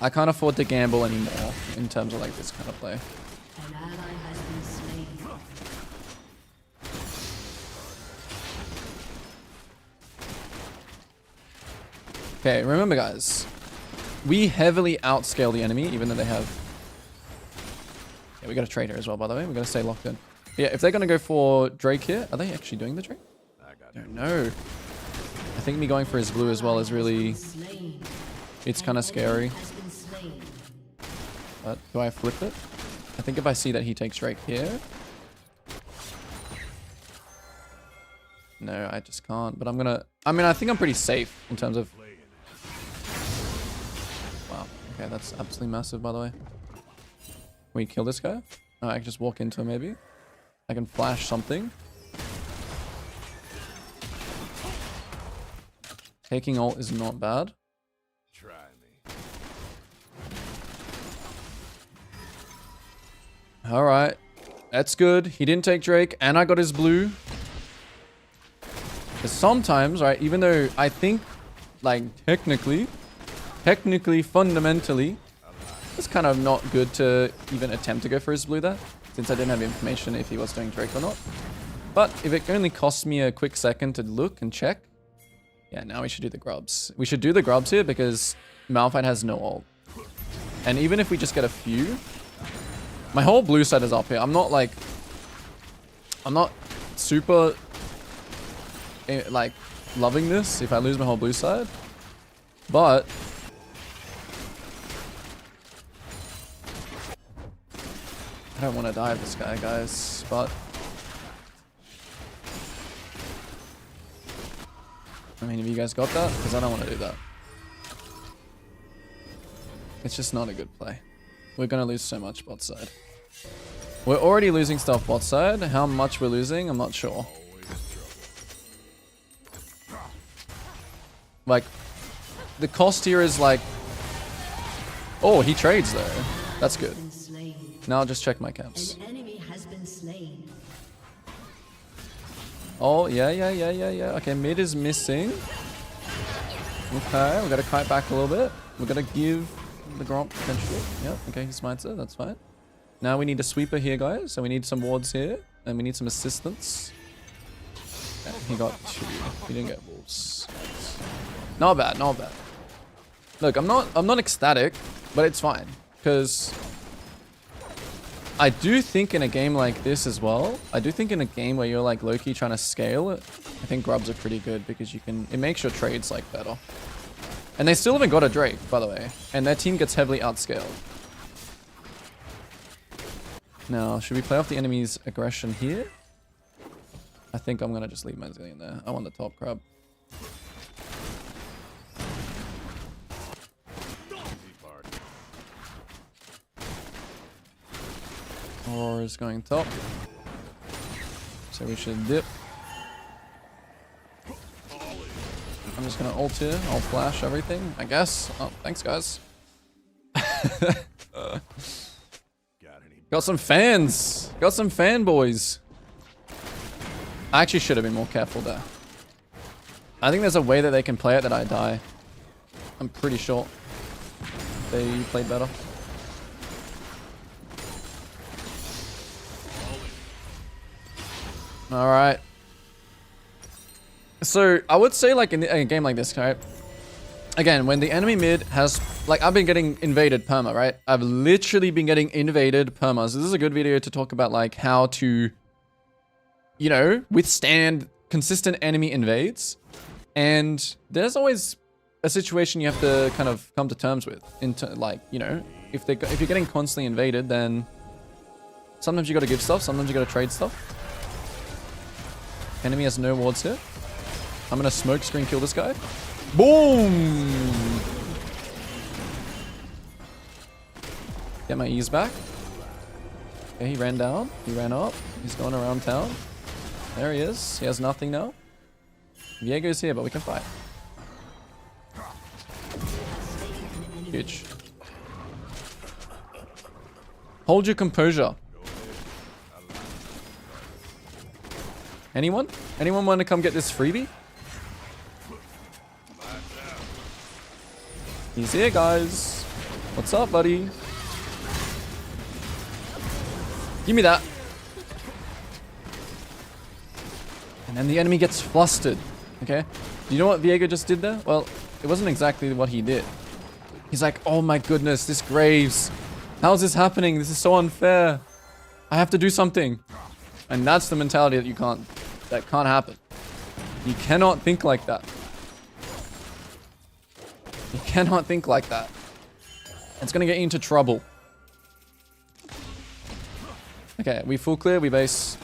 [SPEAKER 1] I can't afford to gamble anymore in terms of, like, this kind of play.
[SPEAKER 3] An ally has been slain.
[SPEAKER 1] Okay, remember guys, we heavily outscale the enemy, even though they have... Yeah, we got a trade here as well, by the way. We gotta stay locked in. Yeah, if they're gonna go for Drake here, are they actually doing the Drake?
[SPEAKER 5] I got
[SPEAKER 1] I don't know. I think me going for his blue as well is really...
[SPEAKER 3] Slain.
[SPEAKER 1] It's kind of scary.
[SPEAKER 3] Has been slain.
[SPEAKER 1] But do I flip it? I think if I see that he takes Drake here... No, I just can't. But I'm gonna... I mean, I think I'm pretty safe in terms of... Wow. Okay, that's absolutely massive, by the way. Can we kill this guy? Oh, I can just walk into him, maybe. I can flash something. Taking ult is not bad.
[SPEAKER 5] Try me.
[SPEAKER 1] Alright. That's good. He didn't take Drake, and I got his blue. Because sometimes, right, even though I think, like, technically, fundamentally, it's kind of not good to even attempt to go for his blue there, since I didn't have information if he was doing Drake or not. But if it only costs me a quick second to look and check, yeah, now we should do the grubs. We should do the grubs here because Malphite has no ult. And even if we just get a few, my whole blue side is up here. I'm not super, like, loving this if I lose my whole blue side. But I don't want to die of this guy, guys, but I mean, have you guys got that? Because I don't want to do that. It's just not a good play. We're going to lose so much bot side. We're already losing stuff bot side. How much we're losing, I'm not sure. Like, the cost here is like... Oh, he trades though. That's good.
[SPEAKER 3] Been slain.
[SPEAKER 1] Now I'll just check my camps.
[SPEAKER 3] An enemy has been slain.
[SPEAKER 1] Oh, yeah. Okay, mid is missing. Okay, we gotta kite back a little bit. We're gonna give the Gromp potential. Yep, okay, he smites it, that's fine. Now we need a sweeper here, guys. So we need some wards here. And we need some assistance. Okay, he got 2. He didn't get wolves. Not bad, not bad. Look, I'm not ecstatic, but it's fine. Because I do think in a game like this as well, I do think in a game where you're like low-key trying to scale, I think grubs are pretty good because it makes your trades like better. And they still haven't got a Drake, by the way. And their team gets heavily outscaled. Now, should we play off the enemy's aggression here? I think I'm going to just leave my Zillion there. I want the top crab. Aurora's going top. So we should dip. I'm just gonna ult here. I'll flash everything, I guess. Oh, thanks, guys. Got some fans. Got some fanboys. I actually should have been more careful there. I think there's a way that they can play it that I die. I'm pretty sure they played better. All right. So I would say, like, in a game like this, right? Again, when the enemy mid has, like, I've been getting invaded perma, right? I've literally been getting invaded perma. So this is a good video to talk about, like, how to, you know, withstand consistent enemy invades. And there's always a situation you have to kind of come to terms with. Like, you know, if you're getting constantly invaded, then sometimes you got to give stuff, sometimes you got to trade stuff. Enemy has no wards here. I'm gonna smoke screen kill this guy. Boom! Get my E's back. Okay, he ran down. He ran up. He's going around town. There he is. He has nothing now. Viego's here, but we can fight. Huge. Hold your composure. Anyone? Anyone want to come get this freebie? He's here, guys. What's up, buddy? Give me that. And then the enemy gets flustered. Okay? Do you know what Viego just did there? Well, it wasn't exactly what he did. He's like, oh my goodness, this Graves. How's this happening? This is so unfair. I have to do something. And that's the mentality that can't happen. You cannot think like that. You cannot think like that. It's gonna get you into trouble. Okay, we full clear, we base.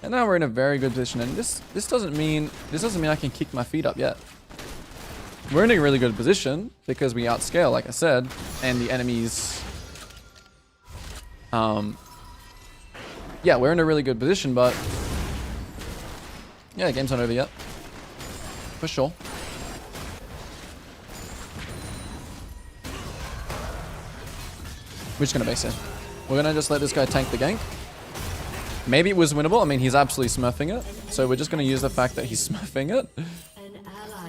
[SPEAKER 1] And now we're in a very good position, and this doesn't mean I can kick my feet up yet. We're in a really good position because we outscale, like I said, and the enemies. Yeah, we're in a really good position, but yeah, the game's not over yet, for sure. We're just gonna base it. We're gonna just let this guy tank the gank. Maybe it was winnable. I mean, he's absolutely smurfing it, so we're just gonna use the fact that he's smurfing it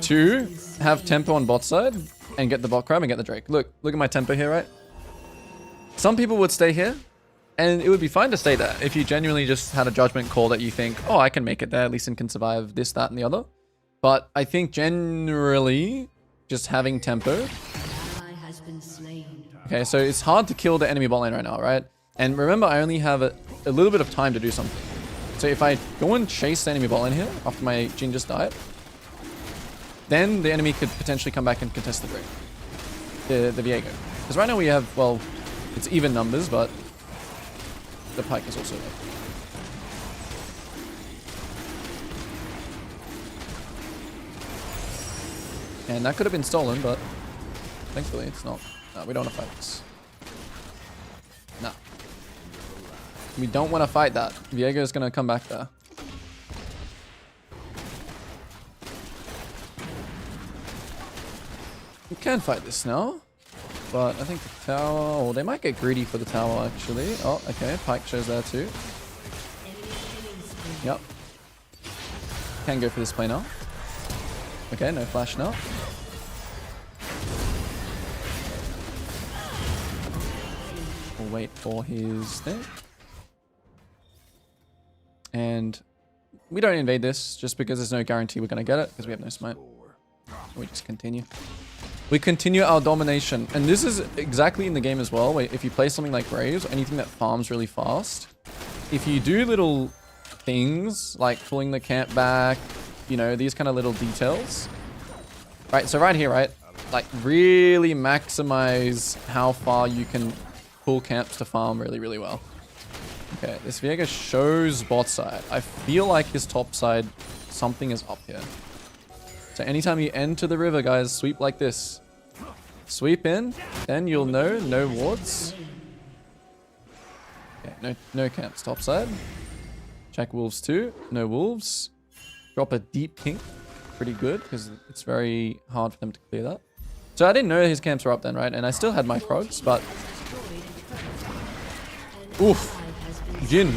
[SPEAKER 1] to have tempo on bot side and get the bot crab and get the Drake. Look at my tempo here, right? Some people would stay here, and it would be fine to stay there if you genuinely just had a judgment call that you think, oh, I can make it there, at least and can survive this, that, and the other. But I think generally, just having tempo. Okay, so it's hard to kill the enemy bot lane right now, right? And remember, I only have a little bit of time to do something. So if I go and chase the enemy bot lane here after my Jhin just died, then the enemy could potentially come back and contest the Drake. The Viego. Because right now we have, well, it's even numbers, but the Pyke is also there. And that could have been stolen, but thankfully it's not. No, we don't want to fight this. No. We don't want to fight that. Viego is going to come back there. We can fight this now. But I think the tower... Oh, they might get greedy for the tower, actually. Oh, okay. Pyke shows there too. Yep. Can go for this play now. Okay, no flash now. We'll wait for his thing. And we don't invade this just because there's no guarantee we're going to get it because we have no smite. We just continue. We continue our domination. And this is exactly in the game as well, where if you play something like Graves, or anything that farms really fast, if you do little things like pulling the camp back, you know, these kind of little details. Right, so right here, right? Like really maximize how far you can pull camps to farm really, really well. Okay, this Viego shows bot side. I feel like his top side, something is up here. So anytime you enter the river, guys, sweep like this. Sweep in, then you'll know no wards. Okay, no camps topside. Check wolves too. No wolves. Drop a deep kink. Pretty good because it's very hard for them to clear that. So I didn't know his camps were up then, right? And I still had my progs, but oof, Jin.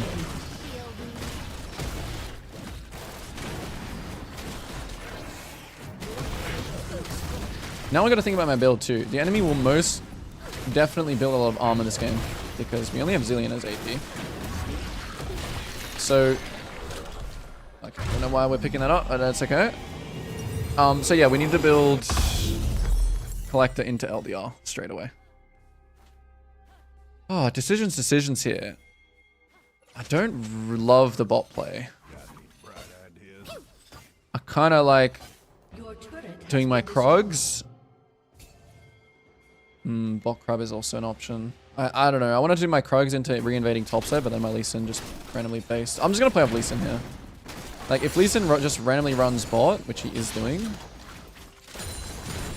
[SPEAKER 1] Now I got to think about my build too. The enemy will most definitely build a lot of armor this game because we only have Zilean as AP. So, okay, I don't know why we're picking that up, but that's okay. So yeah, we need to build Collector into LDR straight away. Oh, decisions here. I don't love the bot play. I kind of like doing my Krogs. Bot Crab is also an option. I don't know. I want to do my Krogs into re-invading topside, but then my Lee Sin just randomly based. I'm just going to play off Lee Sin here. Like, if Lee Sin just randomly runs bot, which he is doing,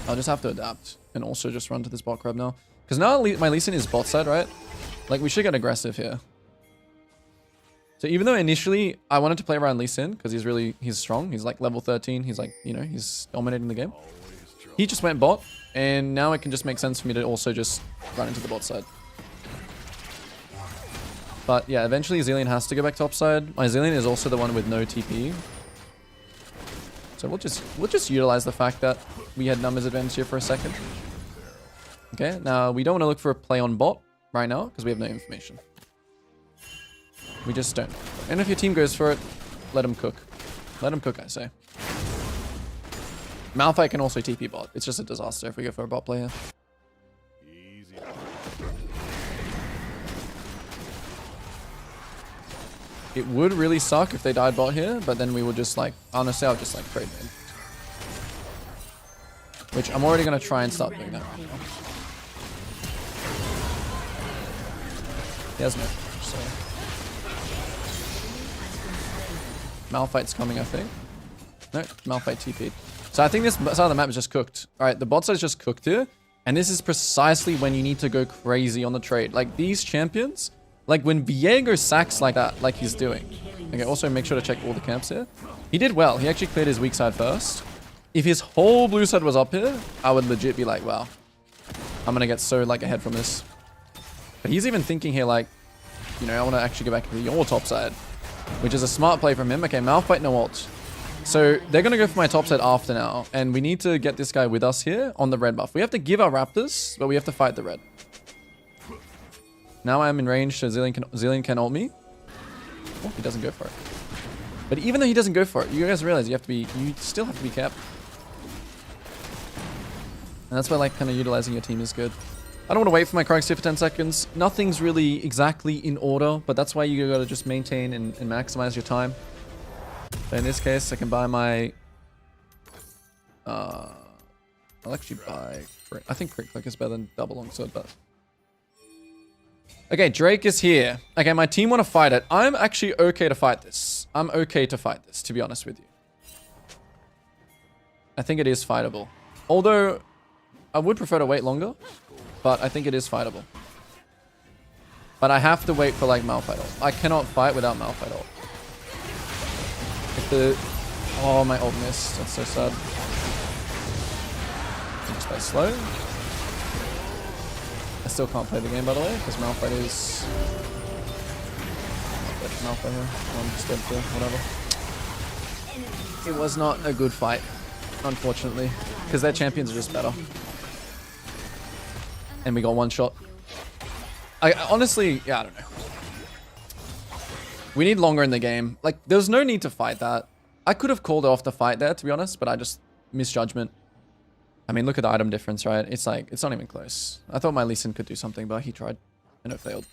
[SPEAKER 1] I'll just have to adapt and also just run to this bot Crab now. Because now my Lee Sin is bot side, right? Like, we should get aggressive here. So even though initially I wanted to play around Lee Sin because he's strong. He's like level 13. He's like, you know, he's dominating the game. He just went bot, and now it can just make sense for me to also just run into the bot side. But yeah, eventually Zilean has to go back topside. My Zilean is also the one with no TP. So we'll just utilize the fact that we had numbers advantage here for a second. Okay, now we don't want to look for a play on bot right now because we have no information. We just don't. And if your team goes for it, let them cook. Let them cook, I say. Malphite can also TP bot. It's just a disaster if we go for a bot player.
[SPEAKER 5] Easy.
[SPEAKER 1] It would really suck if they died bot here, but then we would just like, honestly, I would just like trade mid. Which I'm already going to try and start doing that right now. He has no flash, so. Malphite's coming, I think. No, Malphite TP'd. So I think this side of the map is just cooked. Alright, the bot side is just cooked here. And this is precisely when you need to go crazy on the trade. Like these champions, like when Viego sacks like that, like he's doing. Okay, also make sure to check all the camps here. He did well. He actually cleared his weak side first. If his whole blue side was up here, I would legit be like, wow. I'm gonna get so like ahead from this. But he's even thinking here like, you know, I want to actually go back to your top side. Which is a smart play from him. Okay, Malphite no ult. So they're going to go for my top side after now. And we need to get this guy with us here on the red buff. We have to give our Raptors, but we have to fight the red. Now I'm in range, so Zilean can ult me. Oh, he doesn't go for it. But even though he doesn't go for it, you guys realize you still have to be capped. And that's why like kind of utilizing your team is good. I don't want to wait for my Krogs here for 10 seconds. Nothing's really exactly in order, but that's why you gotta just maintain and maximize your time. So in this case, I can buy my... I'll actually buy... I think Crit Click is better than Double Longsword, but... Okay, Drake is here. Okay, my team want to fight it. I'm actually okay to fight this. I'm okay to fight this, to be honest with you. I think it is fightable. Although, I would prefer to wait longer. But I think it is fightable. But I have to wait for like Malphite ult. I cannot fight without Malphite ult. If the... Oh, my ult missed. That's so sad. I just play slow. I still can't play the game, by the way, because Malphite is... Malphite here. I'm just dead for whatever. It was not a good fight, unfortunately. Because their champions are just better. And we got one shot. I honestly, yeah, I don't know. We need longer in the game. Like, there's no need to fight that. I could have called off the fight there, to be honest, but I just misjudgment. I mean, look at the item difference, right? It's like, it's not even close. I thought my Lee Sin could do something, but he tried. And it failed.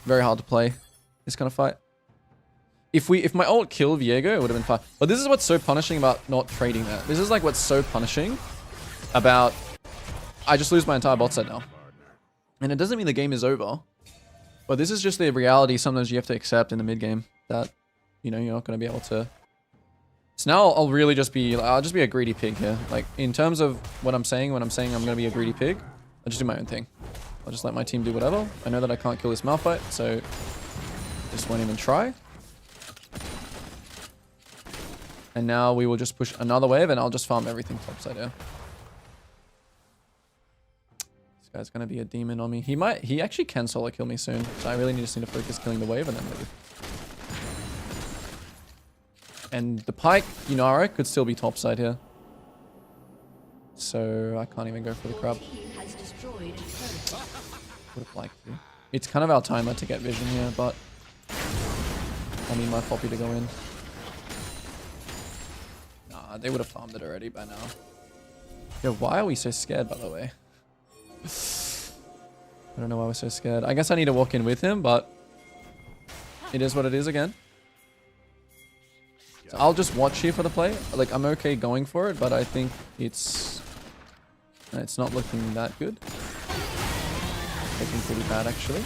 [SPEAKER 1] Very hard to play this kind of fight. If my ult killed Viego, it would have been fine. But this is what's so punishing about not trading that. This is like what's so punishing about... I just lose my entire bot set now. And it doesn't mean the game is over. But this is just the reality sometimes you have to accept in the mid game. That, you know, you're not going to be able to So now I'll really just be, I'll just be a greedy pig here. Like, in terms of what I'm saying, when I'm saying I'm going to be a greedy pig, I'll just do my own thing. I'll just let my team do whatever. I know that I can't kill this Malphite, so just won't even try. And now we will just push another wave, and I'll just farm everything topside here. This guy's going to be a demon on me. He actually can solo kill me soon, so I really just need to focus killing the wave and then leave. And the Pike, Yunara, could still be topside here. So I can't even go for the crab. Would have liked to. It's kind of our timer to get vision here, but I need my Poppy to go in. Nah, they would have farmed it already by now. Yo, why are we so scared, by the way? I don't know why we're so scared. I guess I need to walk in with him, but it is what it is again. So I'll just watch here for the play. Like, I'm okay going for it, but I think it's not looking that good. Looking pretty bad, actually.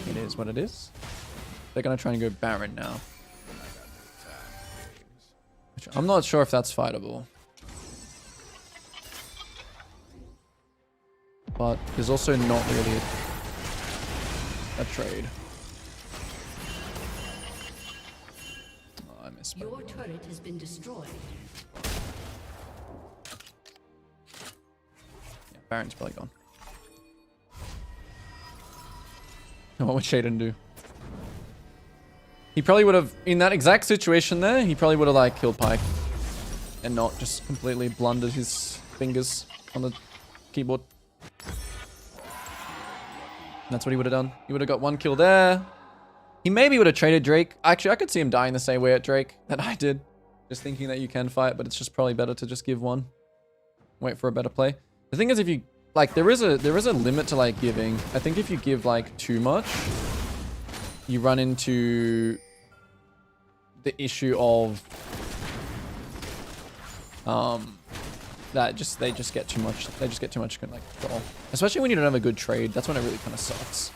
[SPEAKER 1] It is what it is. They're going to try and go Baron now. Which I'm not sure if that's fightable. But there's also not really a trade. Oh, I missed.
[SPEAKER 3] Your turret has been destroyed.
[SPEAKER 1] Yeah, Baron's probably gone. And what would Shaden do? He probably would have, in that exact situation there, he probably would have like killed Pike. And not just completely blundered his fingers on the keyboard. And that's what he would have done. He would have got one kill there. He maybe would have traded Drake. Actually, I could see him dying the same way at Drake that I did. Just thinking that you can fight, but it's just probably better to just give one. Wait for a better play. The thing is, if you, like, there is a limit to, like, giving. I think if you give, like, too much, you run into the issue of that they just get too much. They just get too much, like, control. Especially when you don't have a good trade. That's when it really kind of sucks.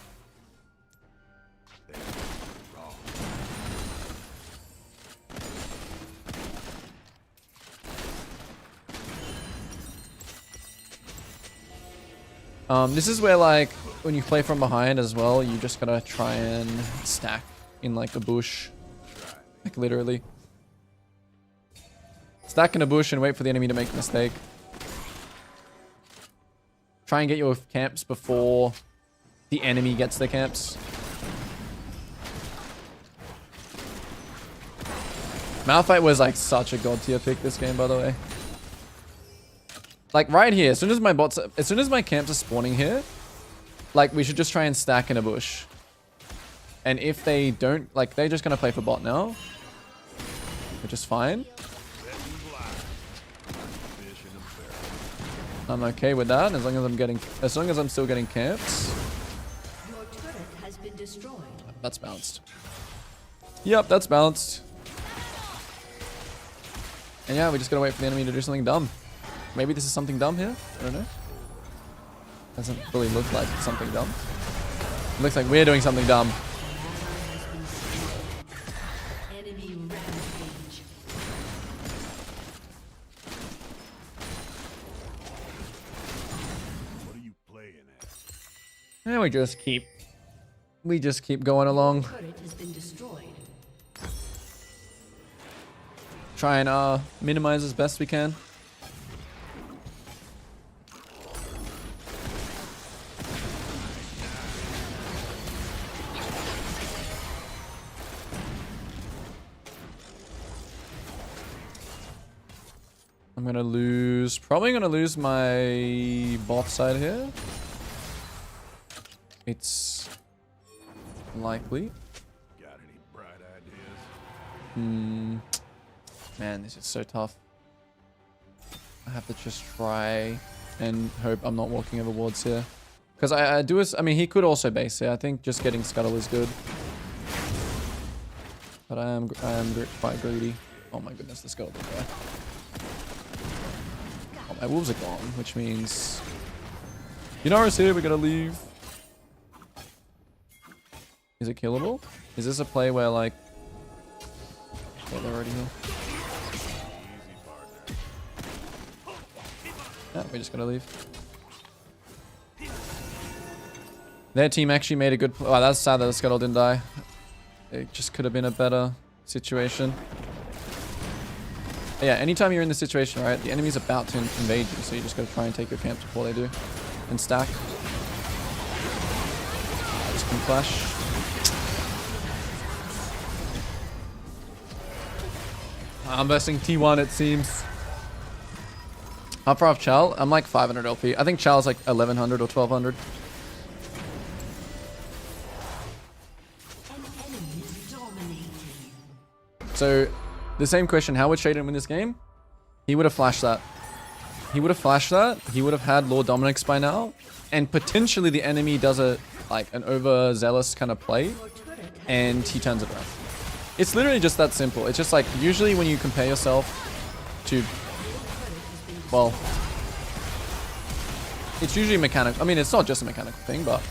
[SPEAKER 1] This is where, like, when you play from behind as well, you just gotta try and stack in, like, a bush. Like, literally. Stack in a bush and wait for the enemy to make a mistake. Try and get your camps before the enemy gets their camps. Malphite was, like, such a god tier pick this game, by the way. Like, right here, as soon as my camps are spawning here, like, we should just try and stack in a bush. And if they don't, like, they're just gonna play for bot now. Which is fine. I'm okay with that, as long as I'm still getting camps.
[SPEAKER 3] Your turret has been destroyed.
[SPEAKER 1] That's bounced. Yep, that's bounced. And yeah, we just gotta wait for the enemy to do something dumb. Maybe this is something dumb here? I don't know. Doesn't really look like something dumb. It looks like we're doing something dumb.
[SPEAKER 3] Enemy rampage.
[SPEAKER 5] What are you playing at?
[SPEAKER 1] And we just keep going along.
[SPEAKER 3] Turret has been destroyed.
[SPEAKER 1] Try and minimize as best we can. I'm gonna lose, probably gonna lose my bot side here. It's likely.
[SPEAKER 5] Got any bright ideas?
[SPEAKER 1] Man, this is so tough. I have to just try and hope I'm not walking over wards here. Because I mean, he could also base here. I think just getting Scuttle is good. But I am quite greedy. Oh my goodness, the Scuttle there. Oh, my wolves are gone, which means... Yunara's here, we gotta leave. Is it killable? Is this a play where like... Yeah, they're already here. Yeah, we just gotta leave. Their team actually made a good... Oh, that's sad that the Scuttle didn't die. It just could have been a better situation. But yeah, anytime you're in this situation, right, the enemy's about to invade you, so you just gotta try and take your camps before they do. And stack. Just can flash. I'm versing T1, it seems. How far off Chall? I'm like 500 LP. I think Chall's like 1100 or 1200. So, the same question, how would Shaden win this game? He would have flashed that. He would have flashed that. He would have had Lord Dominic's by now. And potentially the enemy does a like an overzealous kind of play. And he turns it around. It's literally just that simple. It's just like, usually when you compare yourself to... Well... It's usually mechanical. I mean, it's not just a mechanical thing, but...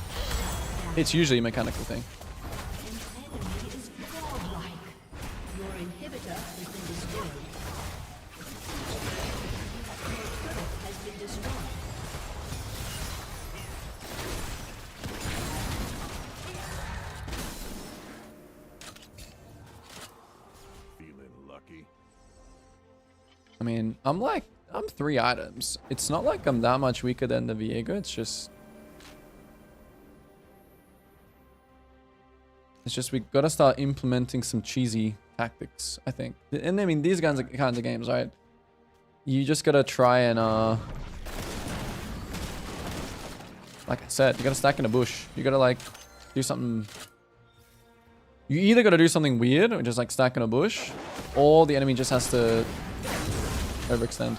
[SPEAKER 1] It's usually a mechanical thing. I mean, I'm 3 items. It's not like I'm that much weaker than the Viego. It's just we gotta start implementing some cheesy tactics, I think. And I mean, these kinds of games, right? You just gotta try and like I said, you gotta stack in a bush. You gotta like do something. You either gotta do something weird, which is like stack in a bush, or the enemy just has to overextend.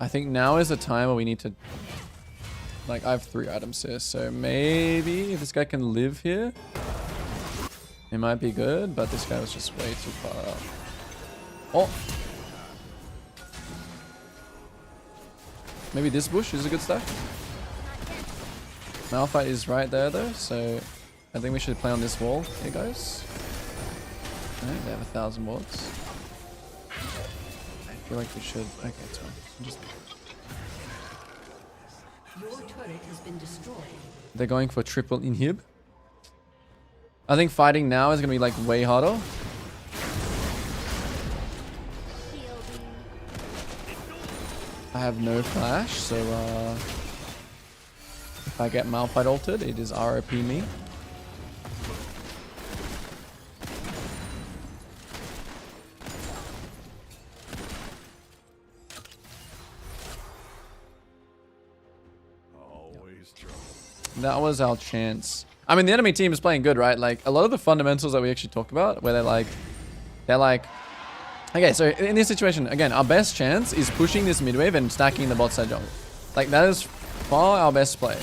[SPEAKER 1] I think now is the time where we need to... Like, I have 3 items here, so maybe if this guy can live here, it might be good, but this guy was just way too far out. Oh! Maybe this bush is a good stack? Malphite is right there though, so I think we should play on this wall here, guys. Alright, they have 1,000 wards. I feel like we should... Okay, it's fine. Just...
[SPEAKER 3] Your turret has been destroyed.
[SPEAKER 1] They're going for triple inhib. I think fighting now is going to be like way harder. I have no flash, so if I get Malphite ulted, it is ROP me. That was our chance. I mean, the enemy team is playing good, right? Like, a lot of the fundamentals that we actually talked about, where they're like... Okay, so in this situation, again, our best chance is pushing this mid wave and stacking the bot side jungle. Like, that is far our best play.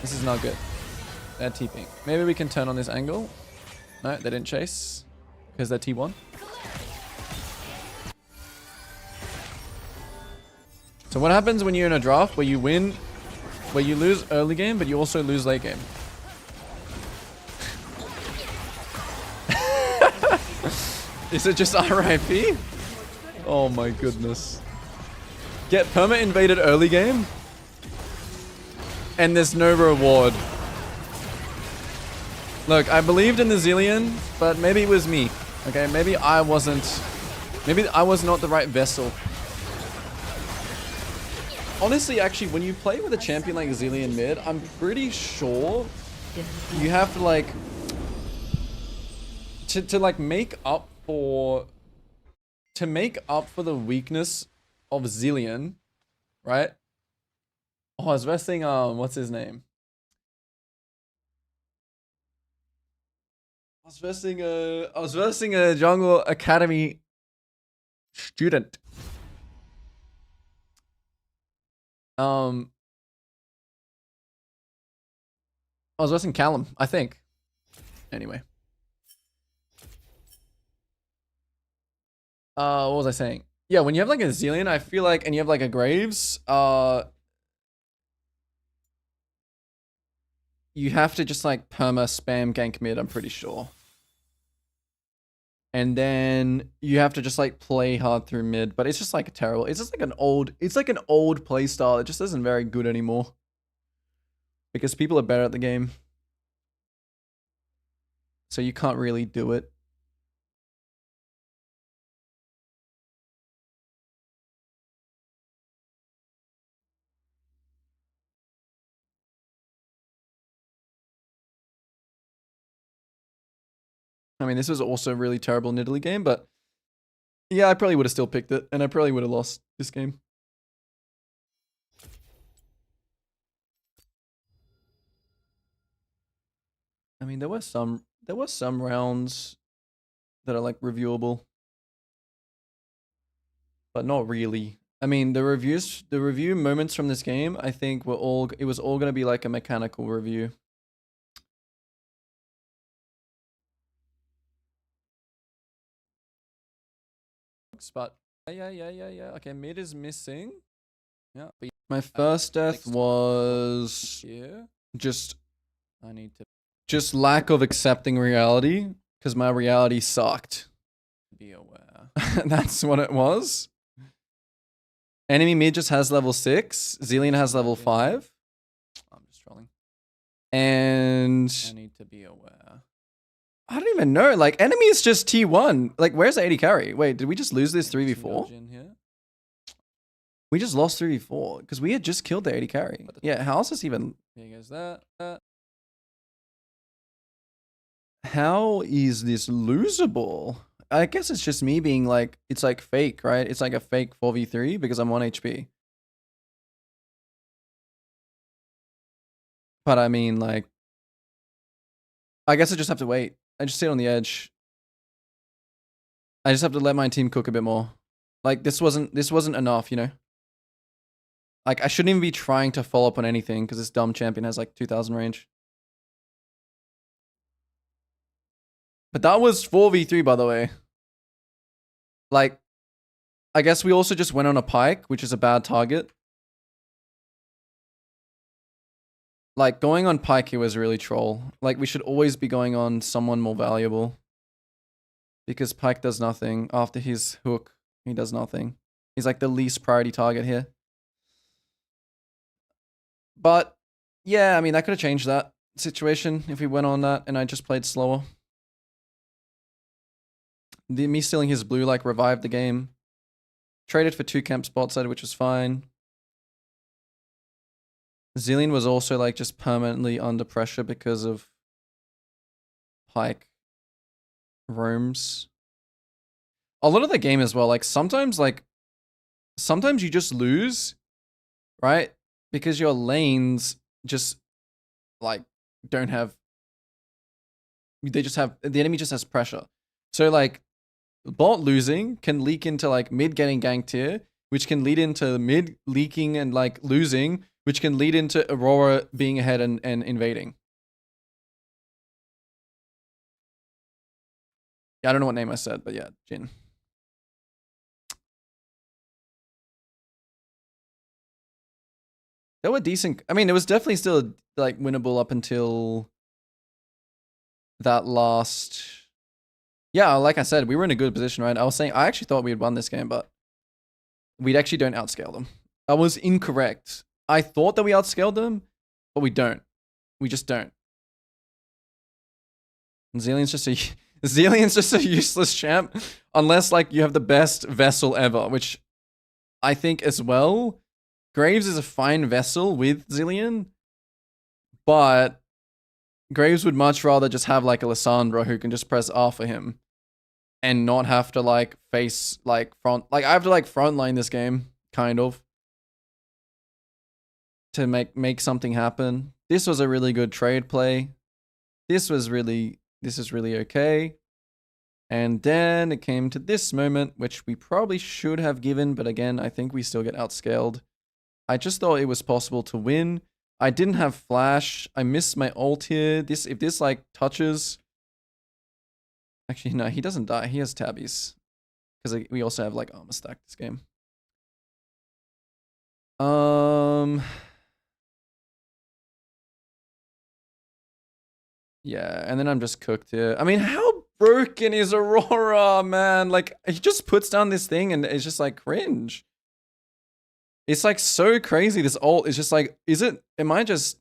[SPEAKER 1] This is not good. They're TPing. Maybe we can turn on this angle. No, they didn't chase. Because they're T1. So what happens when you're in a draft where you win, where you lose early game, but you also lose late game? Is it just RIP? Oh my goodness. Get perma invaded early game, and there's no reward. Look, I believed in the Zillion, but maybe it was me. Okay, maybe I was not the right vessel. Honestly, actually, when you play with a champion like Zillion mid, I'm pretty sure you have to like to like make up for the weakness of Zillion, right? Oh, I was versing what's his name? I was versing a Jungle Academy student. I was versing Callum, I think. Anyway. What was I saying? Yeah, when you have like a Zillion, I feel like, and you have like a Graves, you have to just like perma spam gank mid, I'm pretty sure. And then you have to just like play hard through mid, but it's just like terrible. It's just like an old play style. It just isn't very good anymore. Because people are better at the game. So you can't really do it. I mean, this was also a really terrible Nidalee game, but yeah, I probably would have still picked it, and I probably would have lost this game. I mean, there were some rounds that are like reviewable, but not really. I mean, the review moments from this game, I think it was all gonna be like a mechanical review. But yeah. Okay, mid is missing. Yeah. My first death was just just lack of accepting reality, because my reality sucked. Be aware. That's what it was. Enemy mid just has level 6. Zillion has level 5. I'm just trolling. And I need to be aware. I don't even know. Like, enemy is just T1. Like, where's the 80 carry? Wait, did we just lose this 3v4? We just lost 3v4 because we had just killed the 80 carry. Yeah, how is this even? Here goes that. How is this losable? I guess it's just me being like, it's like fake, right? It's like a fake 4v3 because I'm 1 HP. But I mean, like, I guess I just have to wait. I just sit on the edge. I just have to let my team cook a bit more. Like, this wasn't enough, you know? Like, I shouldn't even be trying to follow up on anything because this dumb champion has like 2000 range. But that was 4v3, by the way. Like, I guess we also just went on a pike, which is a bad target. Like, going on pike here was really troll. Like, we should always be going on someone more valuable. Because pike does nothing. After his hook, he does nothing. He's like the least priority target here. But, yeah, I mean, that could have changed that situation if we went on that and I just played slower. Me stealing his blue, like, revived the game. Traded for 2 camp spots, which was fine. Zillion was also, like, just permanently under pressure because of pike roams. A lot of the game as well, like, sometimes you just lose, right? Because your lanes just, like, don't have... They just have... The enemy just has pressure. So, like, bot losing can leak into, like, mid getting ganked here, which can lead into mid leaking and, like, losing, which can lead into Aurora being ahead and invading. Yeah, I don't know what name I said, but yeah, Jin. They were decent. I mean, it was definitely still, like, winnable up until that last... Yeah, like I said, we were in a good position, right? I was saying, I actually thought we had won this game, but we actually don't outscale them. I was incorrect. I thought that we outscaled them, but we don't. We just don't. And Zillion's just a useless champ, unless, like, you have the best vessel ever, which I think as well. Graves is a fine vessel with Zillion, but Graves would much rather just have, like, a Lissandra who can just press R for him and not have to, like, face, like, front. Like, I have to, like, frontline this game, kind of, to make something happen. This was a really good trade play. This is really okay. And then it came to this moment, which we probably should have given, but again, I think we still get outscaled. I just thought it was possible to win. I didn't have flash. I missed my ult here. If this, like, touches... Actually, no, he doesn't die. He has tabbies. because we also have like armor stack this game. Yeah, and then I'm just cooked here. I mean, how broken is Aurora, man? Like, he just puts down this thing and it's just like cringe. It's like so crazy. This ult is just like, am I just...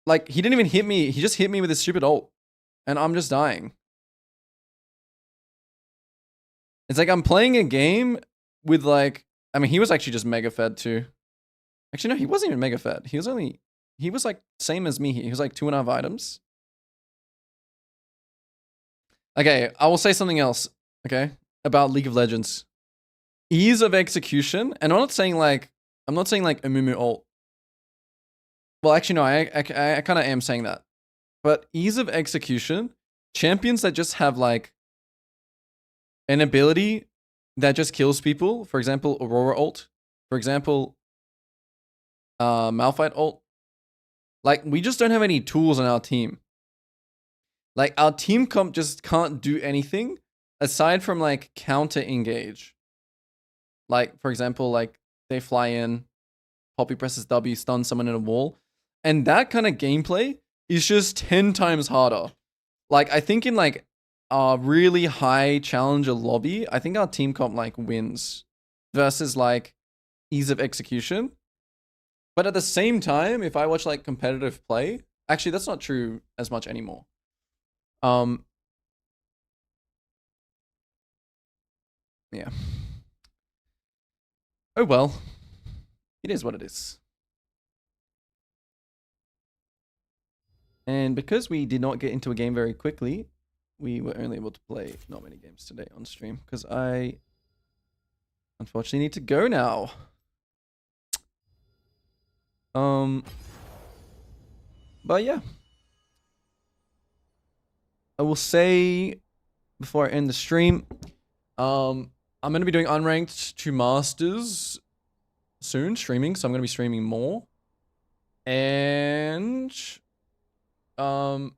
[SPEAKER 1] Like, he didn't even hit me. He just hit me with his stupid ult. And I'm just dying. It's like I'm playing a game with like... I mean, he was actually just mega fed too. Actually, no, he wasn't even mega fed. He was like same as me. He was like 2.5 items. Okay, I will say something else, okay, about League of Legends. Ease of execution, and I'm not saying like Amumu ult. Well, actually, no, I kind of am saying that. But ease of execution, champions that just have like an ability that just kills people, for example, Aurora ult, for example, Malphite ult. Like, we just don't have any tools on our team. Like, our team comp just can't do anything aside from like counter engage. Like, for example, like they fly in, Poppy presses W, stun someone in a wall. And that kind of gameplay is just 10 times harder. Like, I think in like a really high challenger lobby, I think our team comp like wins versus like ease of execution. But at the same time, if I watch like competitive play, actually that's not true as much anymore. Yeah. Oh well. It is what it is. And because we did not get into a game very quickly, we were only able to play not many games today on stream because I unfortunately need to go now. But yeah. I will say before I end the stream, I'm going to be doing unranked to masters soon, streaming, so I'm going to be streaming more. And yeah, I'm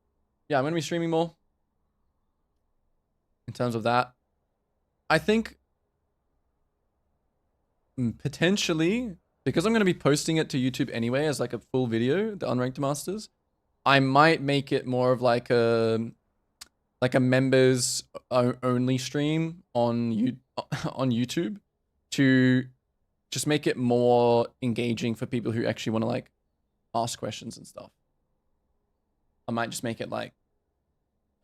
[SPEAKER 1] going to be streaming more in terms of that. I think potentially, because I'm going to be posting it to YouTube anyway as like a full video, the unranked masters, I might make it more of like a members only stream on YouTube to just make it more engaging for people who actually want to like ask questions and stuff. I might just make it like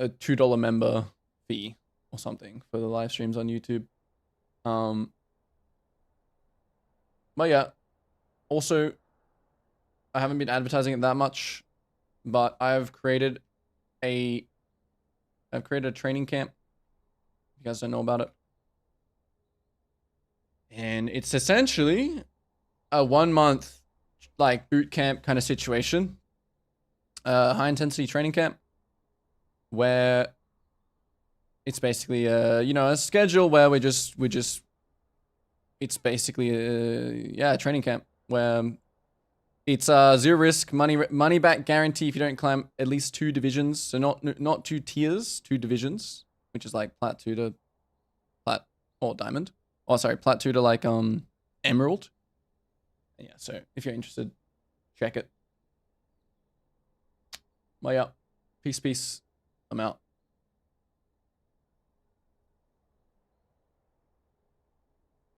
[SPEAKER 1] a $2 member fee or something for the live streams on YouTube. But yeah, also I haven't been advertising it that much, but I've created a training camp. You guys don't know about it. And it's essentially a 1 month like boot camp kind of situation. High intensity training camp where it's basically a schedule where it's basically a training camp where it's 0 risk, money back guarantee if you don't climb at least 2 divisions. So not 2 tiers, 2 divisions, which is like plat 2 to plat or diamond. Oh, sorry, plat 2 to like emerald. Yeah, so if you're interested, check it. Well, yeah, peace. I'm out.